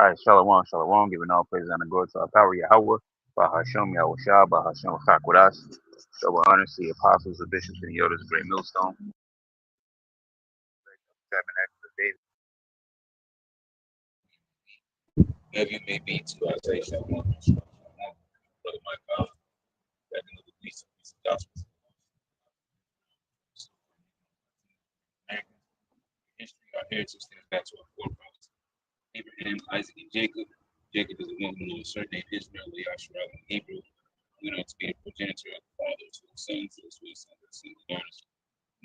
All right, Shalom, Shalom, giving all praise and glory to our power Yahweh, Bahashem Yahushua, Bahashem Chakwadas. Double honor to the apostles, the bishops, and the elders of Great Millstone. Tabernacle of David. Wherever you may be, to I say shalom, shalom, brother Mike, back into the peace of gospel. American history, our heritage stems back to our forefathers, Abraham, Isaac, and Jacob. Jacob is the one who knows certain name Israel, Yashua, in Hebrew. We know to be the progenitor of the father to the son, to the sweet son, to the son of daughters.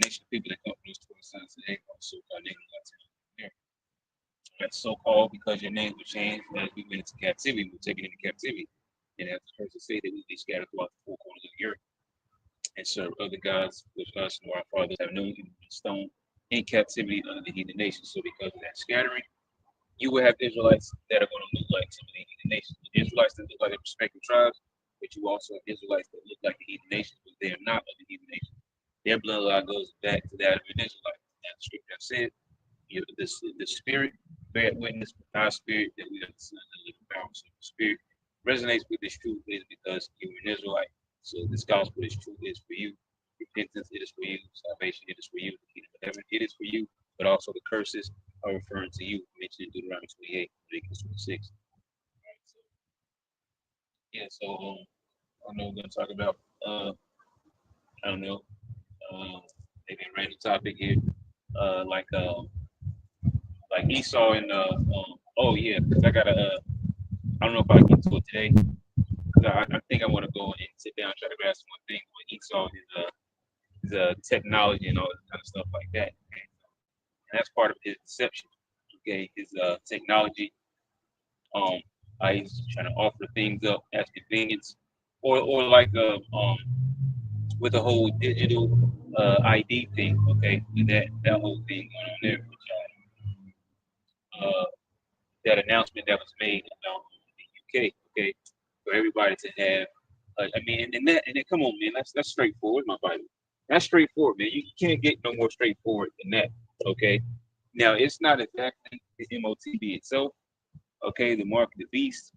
Nation of people that come from those 12 sons today are so-called native Latin America. That's so-called because your name was changed as we went into captivity. We were taken into captivity. And as the person say that we be scattered throughout the four corners of the earth and serve other gods, which us and our fathers have known in stone in captivity under the heathen nations. So because of that scattering, you will have Israelites that are going to look like some of the heathen nations. The Israelites that look like their respective tribes, but you also have Israelites that look like the heathen nations, but they are not of the heathen nations. Their bloodline goes back to that of an Israelite. As the scripture has said, you know, the spirit bear witness with our spirit that we are the sons of the living power. So the spirit resonates with this truth is because you're an Israelite. So this gospel, this truth is for you. Repentance, it is for you. Salvation, it is for you. The kingdom of heaven, it is for you. But also the curses are referring to you, mentioned in Deuteronomy 28, Leviticus 26. All right, so yeah, so I know we're gonna talk about I don't know, maybe a random topic here, uh, like uh, like Esau and oh yeah, because I gotta I don't know if I can get to it today. 'Cause I think I want to go and sit down and try to grasp one thing with Esau his technology and all that kind of stuff like that. Okay? And that's part of his deception. Okay, his technology. Um, he's trying to offer things up as convenience, or like with the whole digital ID thing. Okay, with that whole thing going on there, which that announcement that was made in the UK. Okay, for everybody to have. I mean, and then come on, man, that's straightforward, my Bible. That's straightforward, man. You can't get no more straightforward than that. Okay. Now it's not exactly the MOTB itself. Okay, the mark of the beast.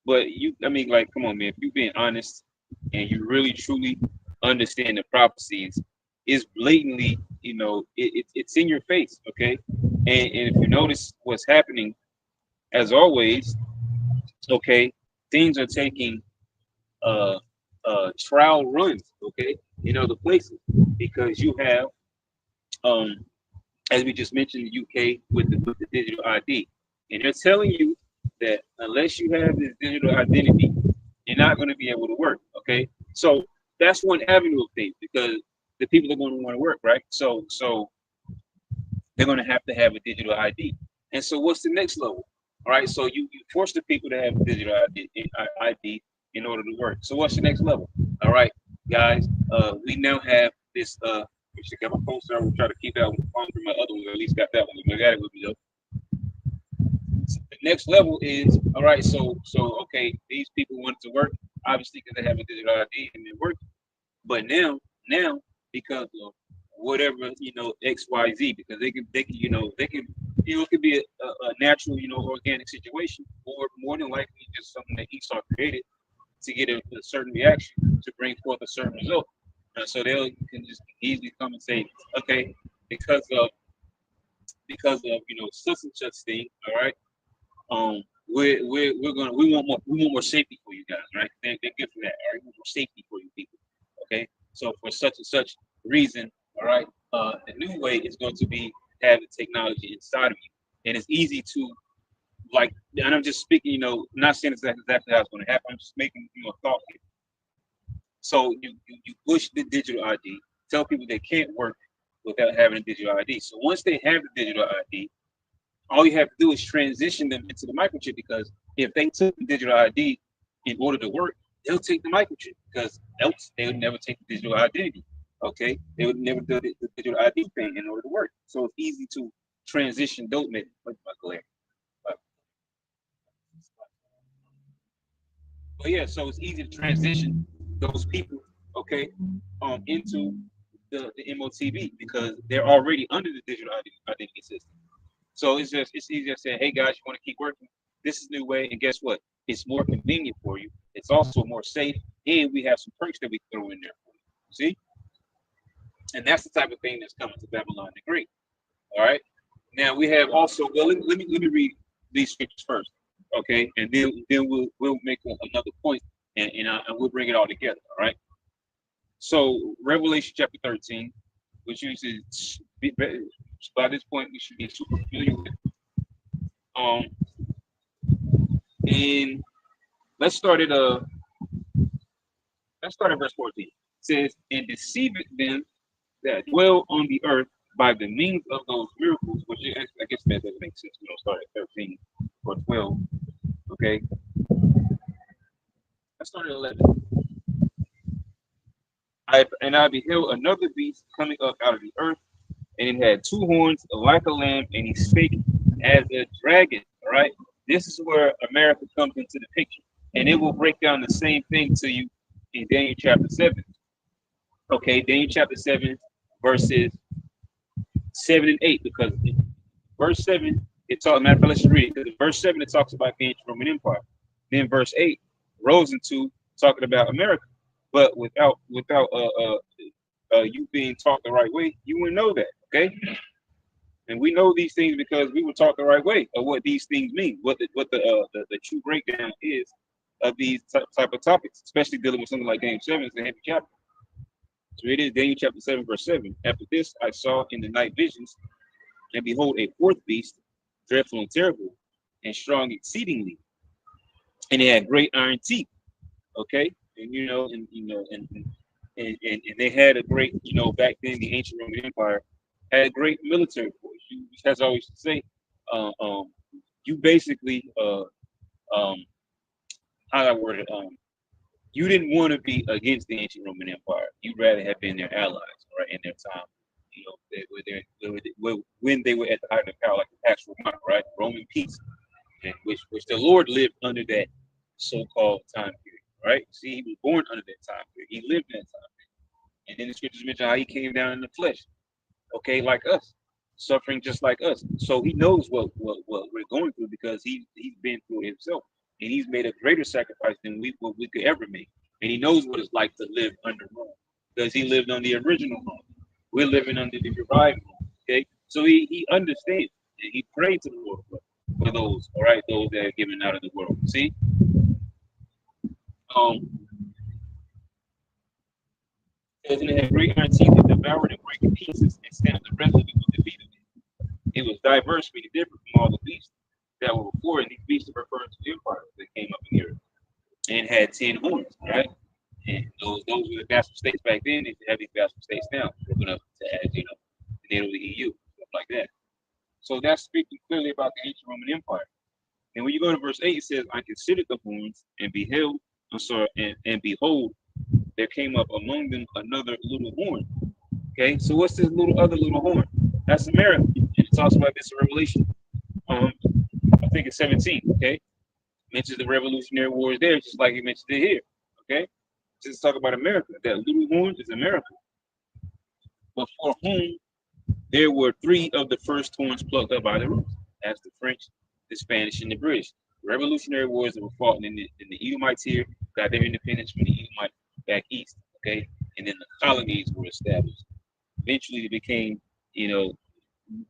But I mean, like, come on, man. If you're being honest and you really truly understand the prophecies, it's blatantly, it's in your face. Okay, and if you notice what's happening, as always, okay, things are taking uh trial runs, okay, in other places because you have um as we just mentioned the UK with the digital ID, and they're telling you that unless you have this digital identity, you're not going to be able to work. Okay, so that's one avenue of things because the people are going to want to work, right? So they're going to have a digital ID. And so what's the next level? All right, so you force the people to have digital ID in order to work. So what's the next level? All right, guys, we now have this. We should get my phone, so I will try to keep that one phone from my other one. At least got that one. I got it with me though. So the next level is all right. So okay, these people wanted to work obviously because they have a digital ID and they're working. But now because of whatever X Y Z, because they can it could be a natural organic situation, or more than likely just something that Esau created to get a certain reaction to bring forth a certain result. So they can just easily come and say, okay, because of such and such thing, all right. We're gonna we want more safety for you guys, right? They're good for that. All right, we want more safety for you people. Okay, so for such and such reason, all right, the new way is going to be having technology inside of you, and it's easy to like. And I'm just speaking, not saying exactly how it's going to happen. I'm just making a thought here. So you push the digital ID, tell people they can't work without having a digital ID. So once they have the digital ID, all you have to do is transition them into the microchip, because if they took the digital ID in order to work, they'll take the microchip, because else they would never take the digital identity. Okay, they would never do the digital ID thing in order to work. So it's easy to transition those men. But yeah, so it's easy to transition those people, okay, into the MOTB because they're already under the digital identity system. So it's easier to say, hey guys, you want to keep working? This is a new way, and guess what? It's more convenient for you. It's also more safe, and we have some perks that we throw in there for you. See? And that's the type of thing that's coming to Babylon the Great. All right. Now we have also. Well, let me read these scriptures first, okay, and then we'll make another point, and we'll bring it all together. All right. So Revelation chapter 13, which you should be, by this point we should be super familiar with. And let's start at verse 14. It says, "And deceiveth them that dwell on the earth by the means of those miracles," which I guess that doesn't make sense. We don't start at 13 or 12. Okay. Let's start at 11. I beheld another beast coming up out of the earth, and it had two horns like a lamb, and he spake as a dragon. All right. This is where America comes into the picture, and it will break down the same thing to you in Daniel chapter 7. Okay, Daniel chapter 7, verses 7 and 8, because verse 7, it talks, matter of fact, let's read it, because in verse 7, it talks about the ancient Roman Empire. Then verse 8 rolls into talking about America. But without you being taught the right way, you wouldn't know that, okay? And we know these things because we were taught the right way of what these things mean, what the true breakdown is of these type of topics, especially dealing with something like Daniel 7, it's a heavy chapter. So it is Daniel chapter 7, verse 7. "After this I saw in the night visions, and behold, a fourth beast, dreadful and terrible, and strong exceedingly, and it had great iron teeth." Okay, and and they had a great, back then the ancient Roman Empire had a great military force. As I always say, you basically how do I word it? You didn't want to be against the ancient Roman Empire. You'd rather have been their allies, right, in their time. When they were at the height of power, like the Pax Romana, right, Roman peace, and which the Lord lived under that so-called time period, right? See, he was born under that time period. He lived in that time period, and then the scriptures mention how he came down in the flesh, okay, like us, suffering just like us. So he knows what we're going through because he's been through it himself. And he's made a greater sacrifice than what we could ever make. And he knows what it's like to live under Rome because he lived on the original Rome. We're living under the revived Rome. Okay, so he understands. And he prayed to the Lord for those, all right, those that are given out of the world. See, says, "And it had great iron teeth that devoured and break in pieces, and stamped the rest of it with the feet of it. It was diverse, meaning different from all the beasts that were before, and these beasts are referring to the empires that came up in the earth, and had 10 horns, right? And those were the vassal states back then. They have these vassal states now, broken up to as the NATO, the EU, stuff like that. So that's speaking clearly about the ancient Roman Empire. And when you go to verse 8, it says, "I considered the horns and beheld, and behold, there came up among them another little horn." Okay, so what's this other little horn? That's America. And it talks about this in Revelation. I think it's 17. Okay, mentions the Revolutionary Wars there, just like he mentioned it here. Okay, just talk about America. That little horn is America, but for whom there were 3 of the first horns plucked up by the roots. That's the French, the Spanish, and the British. Revolutionary Wars that were fought in the Edomites here got their independence from the Edomites back east. Okay, and then the colonies were established. Eventually, they became,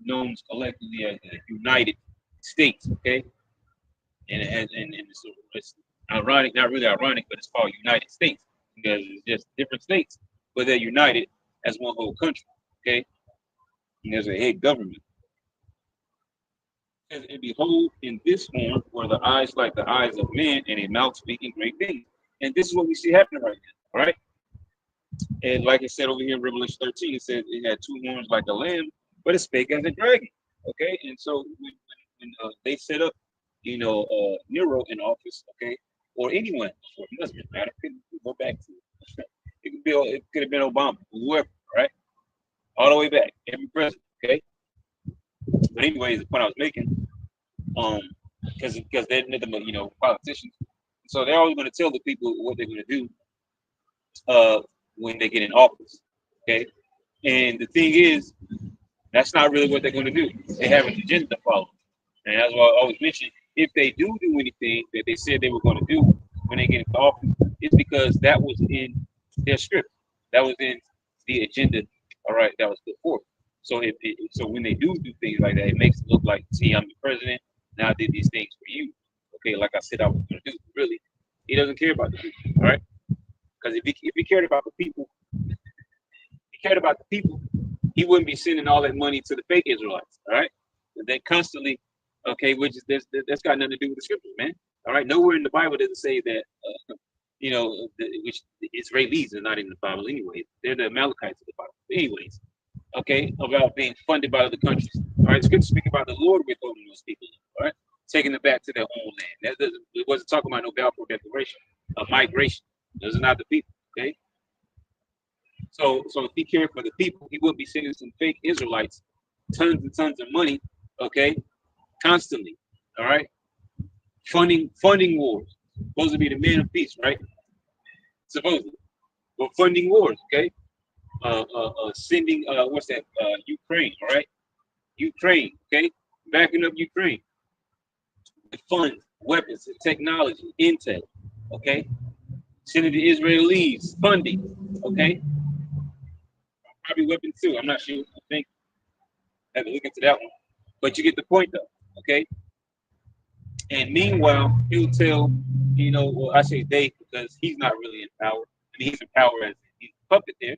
known collectively as the United States. Okay, and it's ironic, not really ironic, but it's called United States because it's just different states, but they're united as one whole country. Okay, and there's a head government. "And behold, in this horn were the eyes like the eyes of men, and a mouth speaking great things." And this is what we see happening right now. All right. And like I said over here in Revelation 13, it says it had 2 horns like a lamb, but it spake as a dragon. Okay. And so when they set up, Nero in office, okay, or anyone, or it doesn't matter, it could go back to it could have been Obama, whoever, right? All the way back, every president, okay. But anyways, the point I was making, because they're nothing but politicians, so they're always going to tell the people what they're going to do when they get in office, okay. And the thing is, that's not really what they're going to do. They have an agenda to follow, and that's why I always mention if they do anything that they said they were going to do when they get into office, it's because that was in their script. That was in the agenda. All right, that was put forth. So so when they do things like that, it makes it look like, see, I'm the president. Now I did these things for you. Okay, like I said I was going to do. Really, he doesn't care about the people. All right, because if he cared about the people, he wouldn't be sending all that money to the fake Israelites. All right, they constantly, okay, which is that's got nothing to do with the scriptures, man. All right, nowhere in the Bible does it say that, which the Israelis are not in the Bible anyway. They're the Amalekites of the Bible, anyways. Okay, about being funded by other countries. All right, scripture speak about the Lord withholding those people. All right, taking them back to their own land. It wasn't talking about no Balfour Declaration of migration. Those are not the people. Okay. So if he cared for the people, he wouldn't be sending some fake Israelites tons and tons of money, okay, constantly. All right, funding wars. Supposed to be the man of peace, right? Supposedly, but funding wars, okay. Sending what's that? Ukraine, all right? Ukraine, okay, backing up Ukraine. Funds, weapons, and technology, intel, okay. Sending the Israelis funding, okay. Probably weapons too. I'm not sure. I think I have to look into that one. But you get the point though, okay? And meanwhile, he'll tell, well, I say they because he's not really in power. I mean, he's in power as he's a puppet there,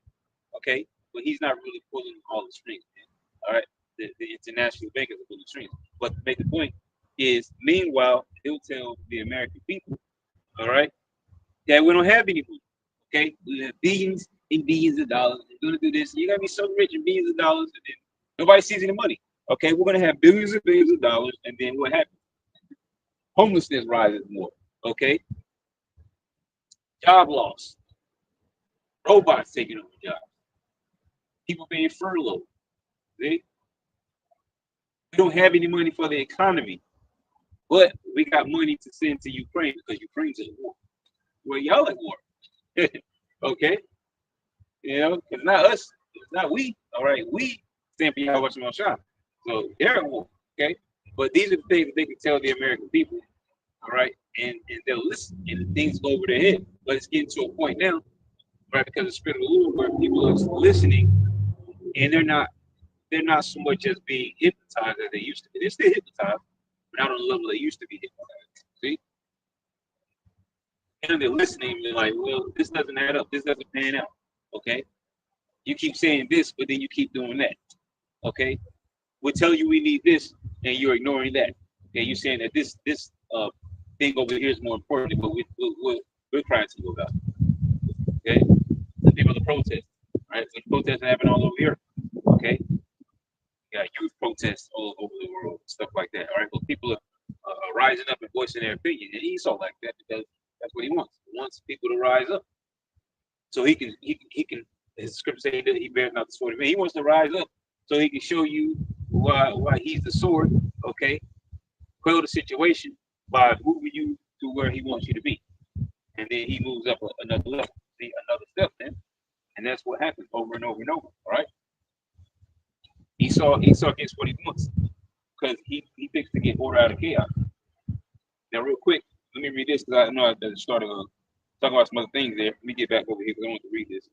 okay? But he's not really pulling all the strings, man. All right? The international bankers are pulling the strings. But to make the point is, meanwhile, he'll tell the American people, all right, that we don't have any money, okay? We have billions and billions of dollars. We're going to do this. You're going to be so rich in billions of dollars, and then nobody sees any money. Okay, we're going to have billions and billions of dollars, and then what happens? Homelessness rises more. Okay, job loss, robots taking over jobs, people being furloughed. See? We don't have any money for the economy, but we got money to send to Ukraine because Ukraine's at war. Well, y'all at war. Okay, it's not us, it's not we. All right, we stand for y'all watching our shop. So they're at war, okay? But these are the things that they can tell the American people, all right? And they'll listen, and things go over their head. But it's getting to a point now, right? Because the Spirit of the Lord, where people are listening, and they're not so much as being hypnotized as they used to be. They're still hypnotized, but not on the level they used to be hypnotized. See? And they're listening, and they're like, well, this doesn't add up. This doesn't pan out, okay? You keep saying this, but then you keep doing that, okay? We'll tell you we need this, and you're ignoring that. Okay, you're saying that this thing over here is more important, but we're crying to you about. Okay, the people are protesting. Right, so protests happen all over Europe. Okay, yeah, youth protests all over the world, stuff like that. All right, but people are rising up and voicing their opinion, and Esau like that because that's what he wants. He wants people to rise up, so he can. His scripture say that he bears not the sword of man. He wants to rise up so he can show you why he's the sword, okay? Quell the situation by moving you to where he wants you to be. And then he moves up another level, see, another step then. And that's what happens over and over and over, all right? Esau gets what he wants because he thinks to get order out of chaos. Now, real quick, let me read this because I know I started talking about some other things there. Let me get back over here because I want to read this.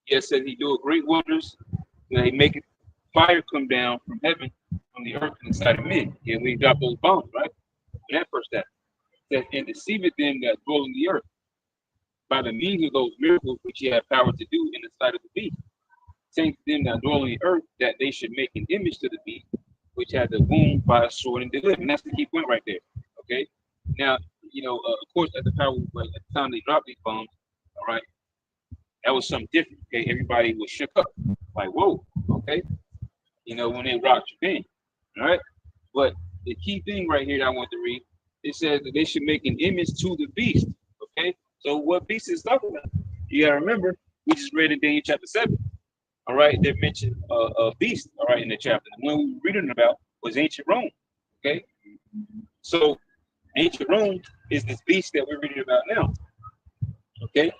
Yes, says he doeth great wonders, that he maketh fire come down from heaven, from the earth, and inside of men. And we drop those bombs, right? In that first step. That and deceiveth them that dwell in the earth by the means of those miracles which he had power to do in the sight of the beast. Saying to them that dwell in the earth that they should make an image to the beast, which had the wound by a sword and deliver. And that's the key point right there. Okay. Now, of course, at the time they dropped these bombs, all right. That was something different. Okay, everybody was shook up, like whoa. Okay, when they rocked Japan, all right. But the key thing right here that I want to read, it says that they should make an image to the beast. Okay, so what beast is talking about? You gotta remember, we just read in Daniel chapter 7. All right, they mentioned a beast. All right, in the chapter. The one we were reading about was ancient Rome. Okay, so ancient Rome is this beast that we're reading about now. Okay.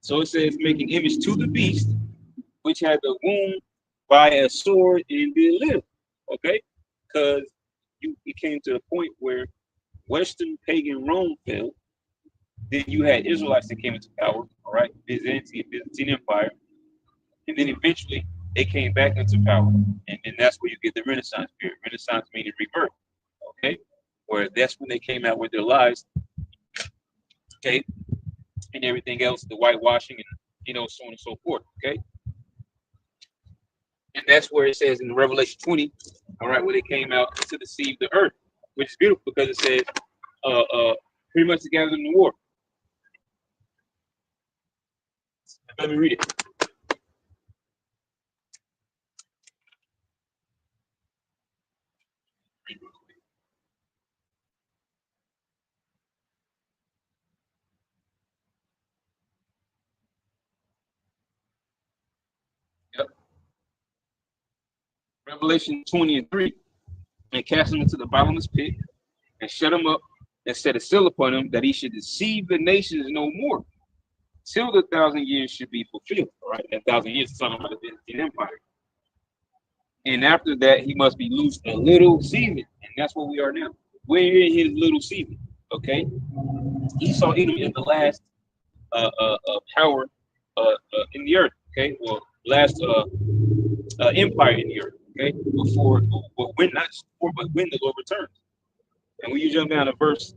So it says, make an image to the beast, which had the wound by a sword and did live. Okay, because it came to the point where Western pagan Rome fell. Then you had Israelites that came into power. All right, Byzantine Empire, and then eventually they came back into power, and then that's where you get the Renaissance period. Renaissance meaning rebirth. Okay, where that's when they came out with their lies. Okay, and everything else, the whitewashing, and so on and so forth. Okay, and that's where it says in Revelation 20, all right, where they came out to deceive the earth, which is beautiful because it says, pretty much together in the war. Let me read it. Yep. Revelation 20:3, and cast him into the bottomless pit, and shut him up, and set a seal upon him, that he should deceive the nations no more, till the 1,000 years should be fulfilled. All right, that 1,000 years is talking about the Byzantine Empire. And after that, he must be loosed a little season, and that's what we are now. We're in his little season. Okay, Esau Edom is the last power in the earth. Okay, well, last empire in the earth. Okay, before, when not before, but when the Lord returns. And when you jump down to verse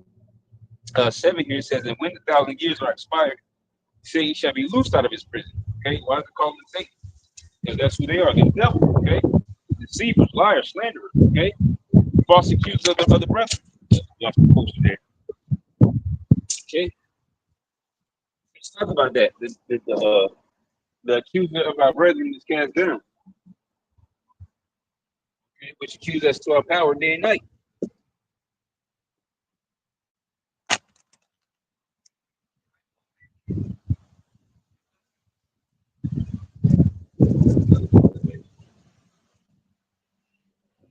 7 here, it says, "And when the 1,000 years are expired, Satan shall be loosed out of his prison." Okay, why is it called Satan? Because that's who they are. They're the devil. Okay, deceivers, liars, slanderers. Okay, false accusers of the brethren. Lost the poster there. Okay, let's talk about that. The accuser of our brethren is cast down, okay, which accuse us to our power day and night.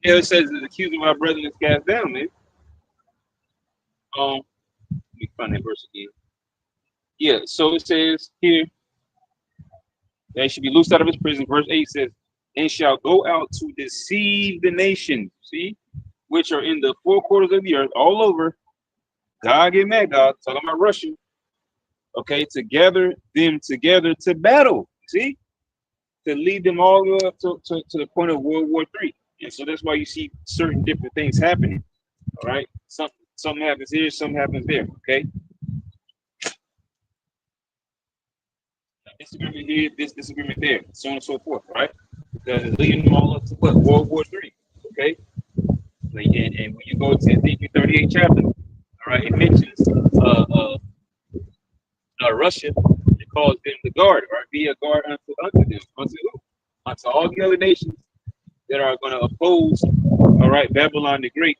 Yeah, it says the accuser of our brethren is cast down, man. Let me find that verse again. Yeah, so it says here that he should be loosed out of his prison. Verse 8 says, "And shall go out to deceive the nations," see, which are in the four quarters of the earth, all over, Gog and Magog, talking about Russia, okay, to gather them together to battle, see, to lead them all the way up to the point of World War III. And so that's why you see certain different things happening, all right? Something happens here, something happens there, okay? Disagreement here, this disagreement there, so on and so forth, right? Because it's leading them all up to what? World War III, okay? And when you go to Ezekiel 38 chapter, all right, it mentions Russia. It calls them the guard, or be a guard unto them, unto who? Unto all the other nations that are going to oppose, all right, Babylon the Great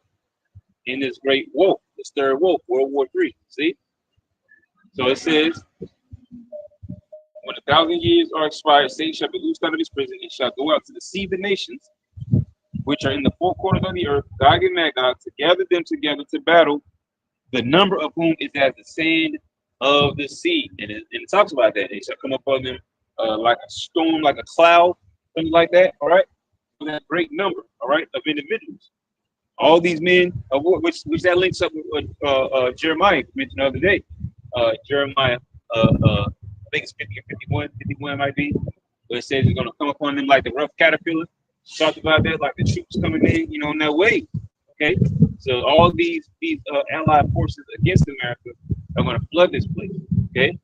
in this great wolf, this third wolf, World War III. See? So it says, when 1,000 years are expired, Satan shall be loosed out of his prison and shall go out to deceive the nations which are in the four corners of the earth, Gog and Magog, to gather them together to battle, the number of whom is as the sand of the sea. And it talks about that. They shall come upon them like a storm, like a cloud, something like that. All right, for that great number, all right, of individuals. All these men, which that links up with Jeremiah mentioned the other day. Jeremiah, I think it's 50 or 51, 51 might be, where it says it's going to come upon them like the rough caterpillar. Talked about that, like the troops coming in, in that way. Okay, so all these allied forces against America are going to flood this place. Okay, and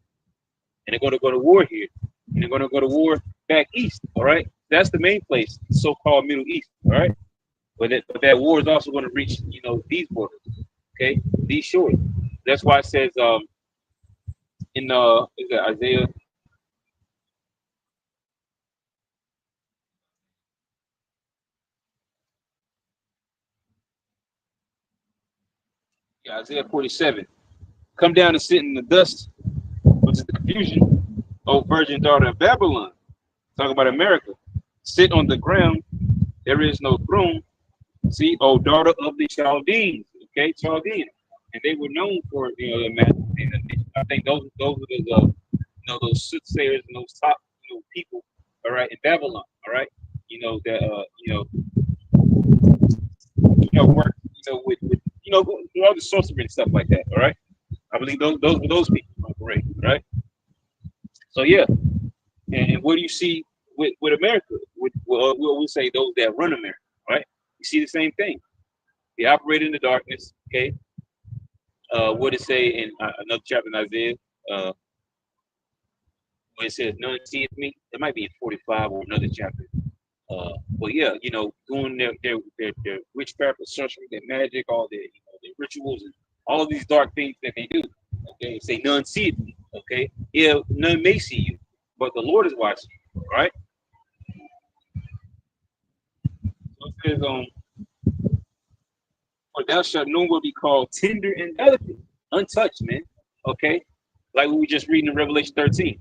they're going to go to war here, and they're going to go to war back east. All right, that's the main place, the so-called Middle East. All right, but that war is also going to reach, these borders. Okay, these shores. That's why it says in is that Isaiah? Yeah, Isaiah 47. Come down and sit in the dust, which is the confusion, O virgin daughter of Babylon. Talk about America. Sit on the ground. There is no throne. See, O daughter of the Chaldeans. Okay, Chaldean, and they were known for the magic. I think those are the those soothsayers and those top people. All right, in Babylon. All right, that the sorcery and stuff like that. All right, I believe those were those people. Great, right? So yeah, and what do you see with America? We'll say those that run America, right? You see the same thing. They operate in the darkness. Okay, what it say in another chapter in Isaiah? When it says none seeth me, it might be in 45 or another chapter. But yeah, doing their witchcraft, their sorcery, their magic, all their rituals, and all these dark things that they do. Okay, say none see it. Okay, yeah, none may see you, but the Lord is watching. Right? So it says, for thou shalt no more be called tender and delicate, untouched, man. Okay, like we were just reading in Revelation 13.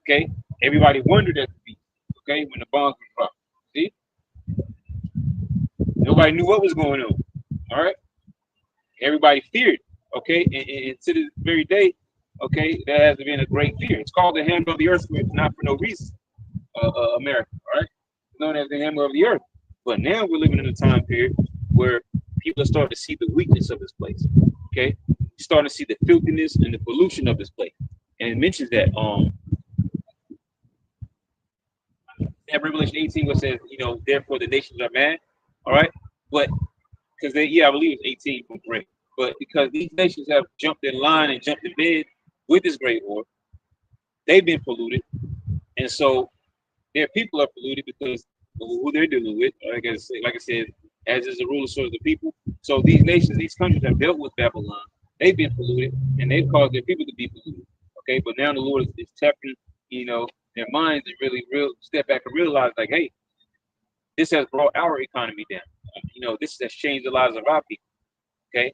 Okay, everybody wondered at the feast. Okay, when the bonds were dropped. See, nobody knew what was going on. All right. Everybody feared, okay, and to this very day, okay, there has been a great fear. It's called the hammer of the earth, not for no reason. America, all right, known as the hammer of the earth. But now we're living in a time period where people are starting to see the weakness of this place. Okay, starting to see the filthiness and the pollution of this place, and it mentions that at Revelation 18, where it says, therefore the nations are mad, all right, but because I believe it's 18 from great. But because these nations have jumped in line and jumped in bed with this great war, they've been polluted. And so their people are polluted because of who they're dealing with. Like I said, as is the ruler, so is the people. So these nations, these countries have dealt with Babylon. They've been polluted and they've caused their people to be polluted. Okay, but now the Lord is tapping, their minds and really step back and realize, like, hey, this has brought our economy down. This has changed the lives of our people. Okay,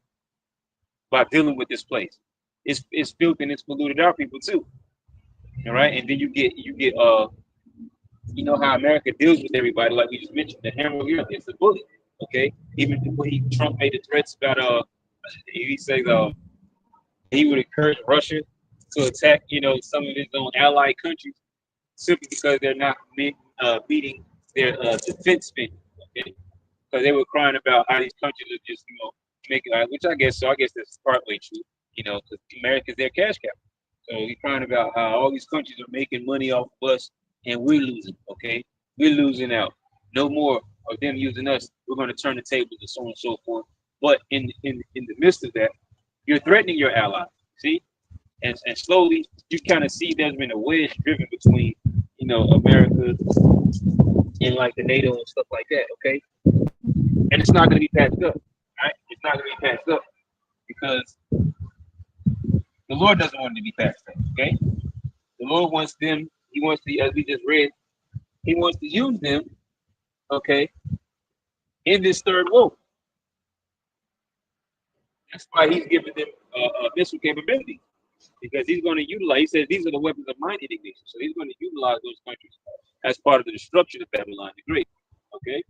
by dealing with this place, it's filthy and it's polluted our people too. All right, and then you get how America deals with everybody, like we just mentioned, the hammer of the earth, it's a bully. Okay, even when Trump made the threats about he says he would encourage Russia to attack some of his own allied countries simply because they're not meeting their defense spending. Okay, because they were crying about how these countries are just making, which I guess so. I guess that's partly true. Because America's their cash cow. So he's crying about how all these countries are making money off of us and we're losing. Okay, we're losing out. No more of them using us. We're going to turn the tables and so on and so forth. But in the midst of that, you're threatening your allies. See, and slowly you kind of see there's been a wedge driven between America and like the NATO and stuff like that. Okay, and it's not going to be patched up. Right? It's not going to be patched up because the Lord doesn't want it to be patched up. Okay, the Lord wants them. He wants to, as we just read, He wants to use them. Okay, in this third woe. That's why He's giving them missile capability, because He's going to utilize. He says these are the weapons of mine indignation. So He's going to utilize those countries as part of the destruction of Babylon the Great. Okay.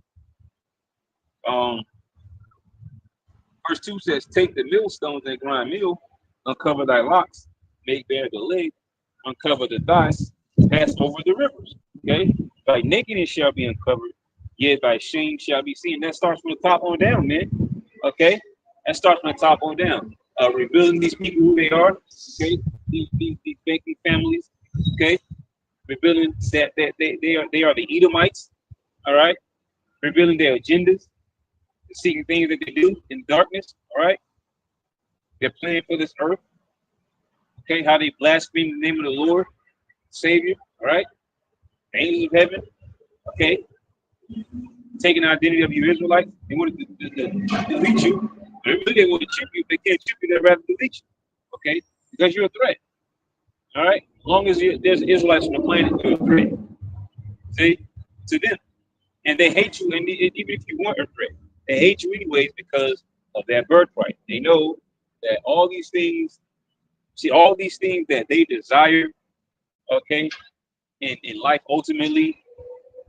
Verse 2 says, take the millstones and grind meal, uncover thy locks, make bare the leg, uncover the thighs, pass over the rivers. Okay, thy nakedness shall be uncovered, yet thy shame shall be seen. That starts from the top on down, man. Okay, that starts from the top on down. Revealing these people who they are. Okay, these banking families. Okay, revealing that they are the Edomites. All right, revealing their agendas, seeking things that they do in darkness. All right, they're playing for this earth. Okay, how they blaspheme the name of the Lord, Savior. All right, angels of heaven. Okay, taking the identity of you Israelites. They want to delete you. They really want to chip you. If they can't chip you, they'd rather delete you. Okay, because you're a threat. All right, as long as there's Israelites on the planet, you're a threat. See, to them, and they hate you. And even if you weren't a threat, they hate you anyways because of that birthright. They know that all these things, all these things that they desire, okay, in life, ultimately,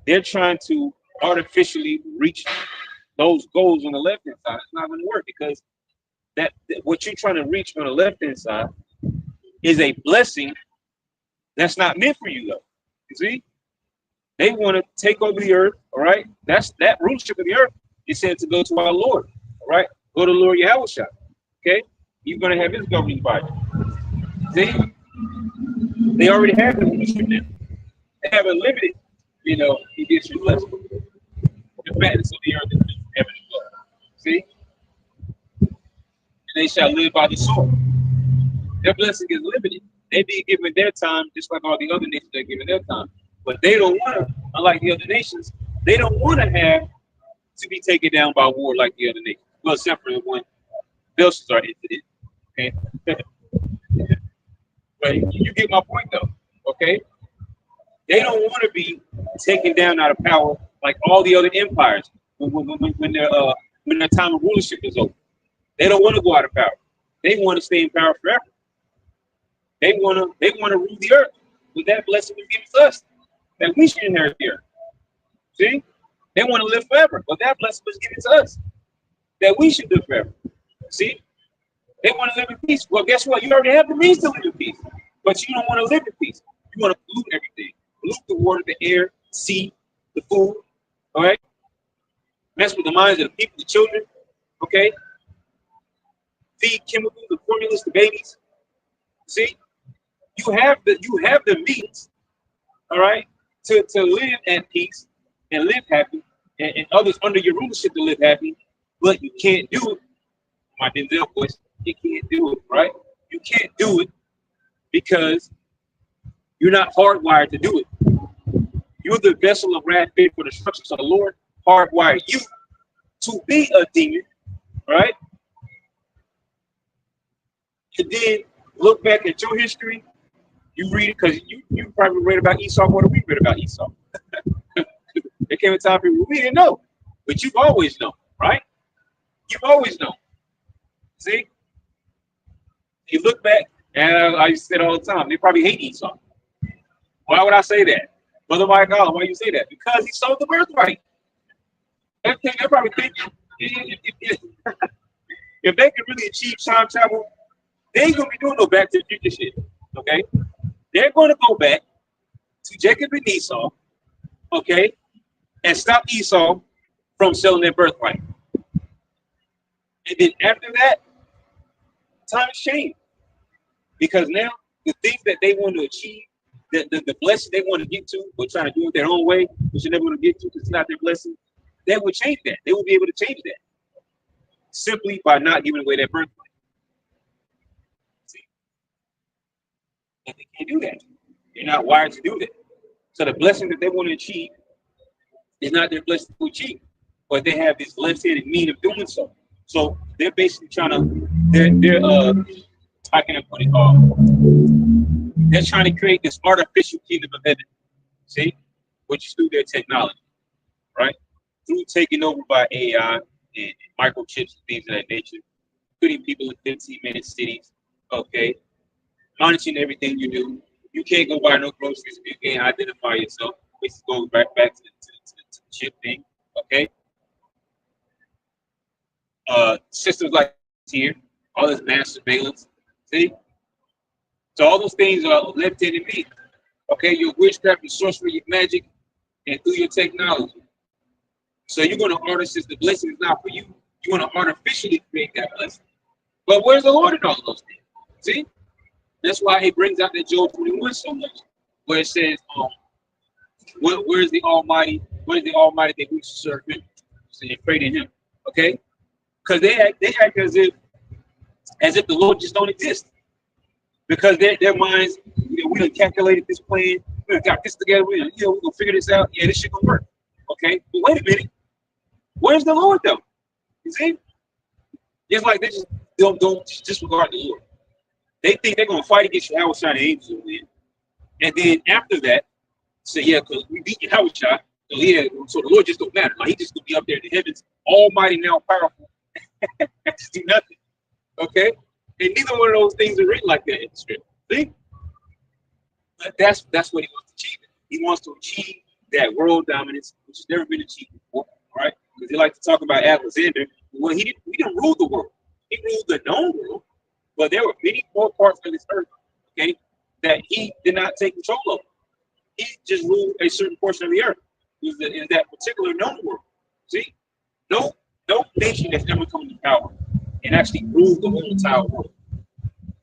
they're trying to artificially reach those goals on the left hand side. It's not going to work because that what you're trying to reach on the left hand side is a blessing that's not meant for you, though. You see, they want to take over the earth. All right, that's that rulership of the earth. He said to go to our Lord. All right, go to Lord Yahushua. Okay, he's going to have his governing body. See, they already have the leadership now. They have a limited, edition blessing. The fatness of the earth is heaven and blood. See, and they shall live by the sword. Their blessing is limited. They be given their time just like all the other nations are given their time. But they don't want to, unlike the other nations, they don't want to have to be taken down by war like the other nations. Well, except for when Belshazzar entered it. Okay. But you get my point though. Okay. They don't want to be taken down out of power like all the other empires when their time of rulership is over. They don't want to go out of power. They want to stay in power forever. They want to rule the earth. But that blessing was given to us, that we should inherit the earth. See? They want to live forever, but that blessing was given to us, that we should live forever. See? They want to live in peace. Well, guess what? You already have the means to live in peace, but you don't want to live in peace. You want to pollute everything. Pollute the water, the air, the sea, the food. All right? Mess with the minds of the people, the children. Okay? Feed chemicals, the formulas, the babies. See? You have the means, all right, to live at peace and live happy, and others under your rulership to live happy, but you can't do it. My Denzel voice, you can't do it, right? You can't do it because you're not hardwired to do it. You're the vessel of wrath fit for destruction. So the Lord hardwired you to be a demon, right? And then look back at your history. You read it because you probably read about Esau more than we read about Esau. There came a time period we didn't know, but you've always known, right? You've always known. See? You look back, and I used to say it all the time, they probably hate Esau. Why would I say that? Brother Michael, why do you say that? Because he sold the birthright. They're probably thinking, if they can really achieve time travel, they ain't going to be doing no back to the future shit, okay? They're going to go back to Jacob and Esau, okay, and stop Esau from selling their birthright. And then after that, times change. Because now the things that they want to achieve, the blessing they want to get to, but trying to do it their own way, which they're never going to get to because it's not their blessing, they will change that. They will be able to change that simply by not giving away their birthright. See? And they can't do that. They're not wired to do that. So the blessing that they want to achieve is not their blessing to achieve, but they have this left-handed mean of doing so. So they're basically trying to, they're how can I put it? They're trying to create this artificial kingdom of heaven, see, which is through their technology, right? Through taking over by AI and microchips and things of that nature, putting people in 15-minute cities, okay, monitoring everything you do. You can't go buy no groceries if you can't identify yourself, which goes back to the chip thing, okay? Systems like here, all this mass surveillance, see? So all those things are left-handed me. Okay, your witchcraft, your sorcery, your magic, and through your technology. So you're going to artificially, the blessing is not for you. You want to artificially create that blessing. But where's the Lord in all those things? See? That's why he brings out that Job 21 so much, where it says, where's the Almighty? Where's the Almighty that we should serve him? So you pray to him. Okay? Because they act as if the Lord just don't exist. Because their minds, we done calculated this plan, we done got this together, we're gonna figure this out. Yeah, this shit gonna work. Okay, but wait a minute, where's the Lord though? You see, it's like they just don't disregard the Lord. They think they're gonna fight against Yahweh Shai, the angels will win, and then after that, say yeah, because we beat Yahweh Shai, so yeah, so the Lord just don't matter. Like he just gonna be up there in the heavens, almighty now, powerful, just do nothing. Okay. And neither one of those things are written like that in the script. See? But that's what he wants to achieve. He wants to achieve that world dominance, which has never been achieved before, right? Because they like to talk about Alexander. Well, he didn't rule the world. He ruled the known world, but there were many more parts of this earth, okay, that he did not take control of. He just ruled a certain portion of the earth. In that particular known world. See? No nation that's ever come to power and actually rule the whole entire world.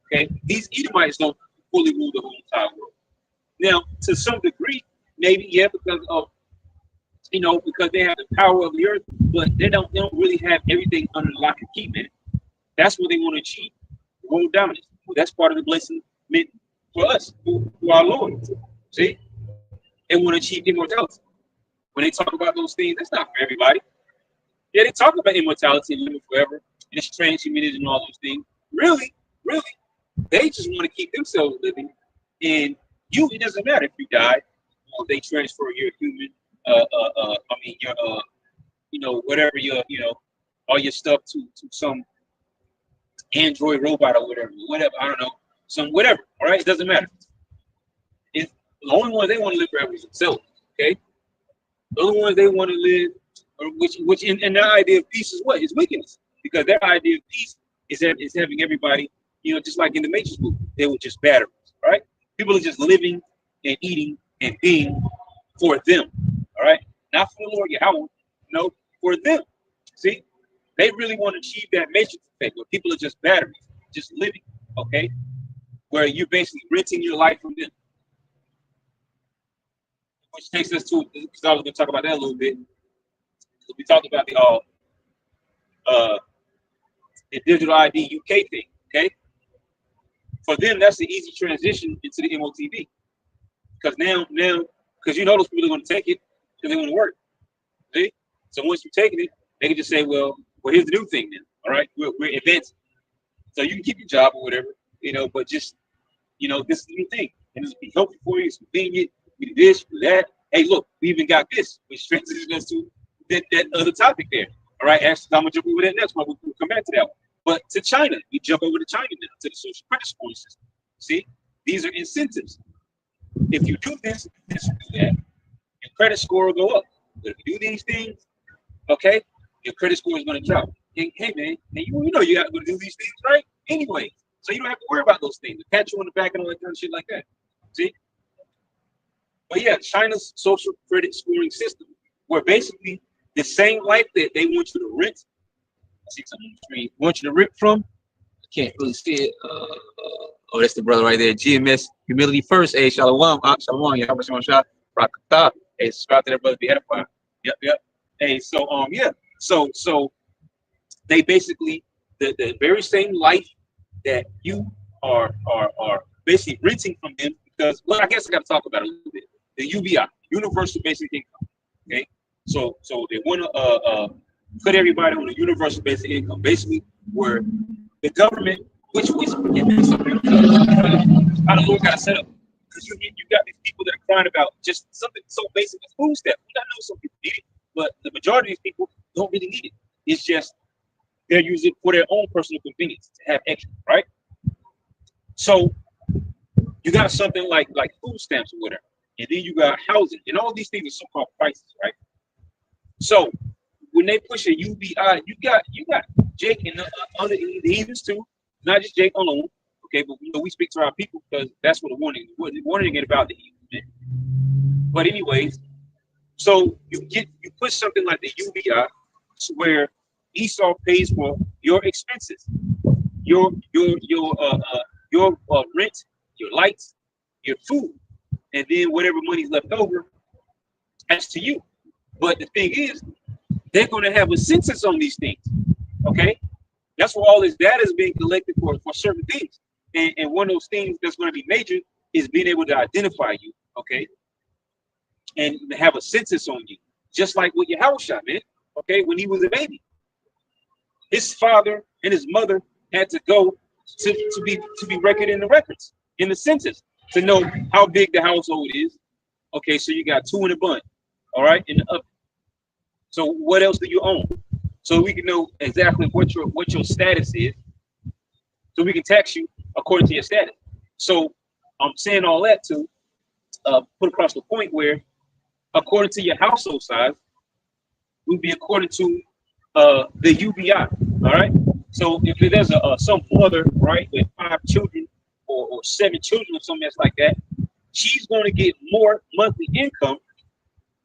Okay, these Edomites don't fully rule the whole entire world. Now, to some degree, maybe yeah, because of because they have the power of the earth, but they don't really have everything under lock and key, man. That's what they want to achieve, world dominance. Well, that's part of the blessing meant for us, for our Lord. See, they want to achieve immortality. When they talk about those things, that's not for everybody. Yeah, they talk about immortality and living forever, and it's transhumanism and all those things. Really, really, they just want to keep themselves living. And it doesn't matter if you die, or they transfer your human, your, whatever your, all your stuff to some android robot or whatever, I don't know, some whatever. All right, it doesn't matter. It's the only one they want to live forever is themselves. Okay, the only ones they want to live, or which in their idea of peace is what? It's wickedness, because their idea of peace is having everybody, just like in the Matrix movie, they were just batteries, right? People are just living and eating and being for them, all right? Not for the Lord Yahweh, no, for them. See, they really want to achieve that Matrix effect where people are just batteries, just living, okay? Where you're basically renting your life from them. Which takes us to, because I was going to talk about that a little bit. We talked about the digital ID UK thing, okay? For them, that's the easy transition into the MOTV. Because now, because those people are going to take it because they want to work. See? So once you're taking it, they can just say, well, here's the new thing then. All right, we're advancing. So you can keep your job or whatever, but just, this is the new thing. And this will be helpful for you, it's convenient, we do this, we do that. Hey, look, we even got this, which transitions us to that other topic there. All right, actually, I'm going to jump over that next one. We'll come back to that one. But to China, we jump over to China now, to the social credit scoring system. See, these are incentives. If you do this, do that, your credit score will go up. But if you do these things, okay, your credit score is going to drop. Hey, man, you got to do these things, right? Anyway, so you don't have to worry about those things. The pat you on the back and all that kind of shit like that. See? But yeah, China's social credit scoring system, where basically the same life that they want you to rent. I see something on the screen. Want you to rent from? I can't really see it. Oh, that's the brother right there. GMS Humility First. Hey, Shalom. Shalom. Yeah, Rakata. Hey, subscribe to that brother. Be edified. Yep. Hey, so yeah. So they basically the very same life that you are basically renting from them, because I guess I got to talk about it a little bit. The UBI, Universal Basic Income. Okay, so they want to put everybody on a universal basic income, basically where the government, which I don't know what kind of setup, because you got these people that are crying about just something so basic as food stamps. I know some people need it, but the majority of these people don't really need it. It's just they're using it for their own personal convenience to have extra, right? So you got something like food stamps or whatever, and then you got housing, and all these things are so-called prices, right? So when they push a UBI, you got Jake and the other heathens too, not just Jake alone. Okay, but we speak to our people because that's what the warning is about the heathens. But anyways, so you push something like the UBI, where Esau pays for your expenses, your rent, your lights, your food, and then whatever money's left over, that's to you. But the thing is, they're going to have a census on these things. Okay, that's where all this data is being collected for certain things. And one of those things that's going to be major is being able to identify you. Okay, and have a census on you, just like with your house shot, man. Okay, when he was a baby, his father and his mother had to go to be recorded in the records, in the census, to know how big the household is. Okay, so you got 2 in the bun, all right, in the oven. So what else do you own? So we can know exactly what your status is, so we can tax you according to your status. So I'm saying all that to put across the point where, according to your household size, will be according to the UBI. All right. So if there's some mother, right, with 5 children or 7 children or something that's like that, she's going to get more monthly income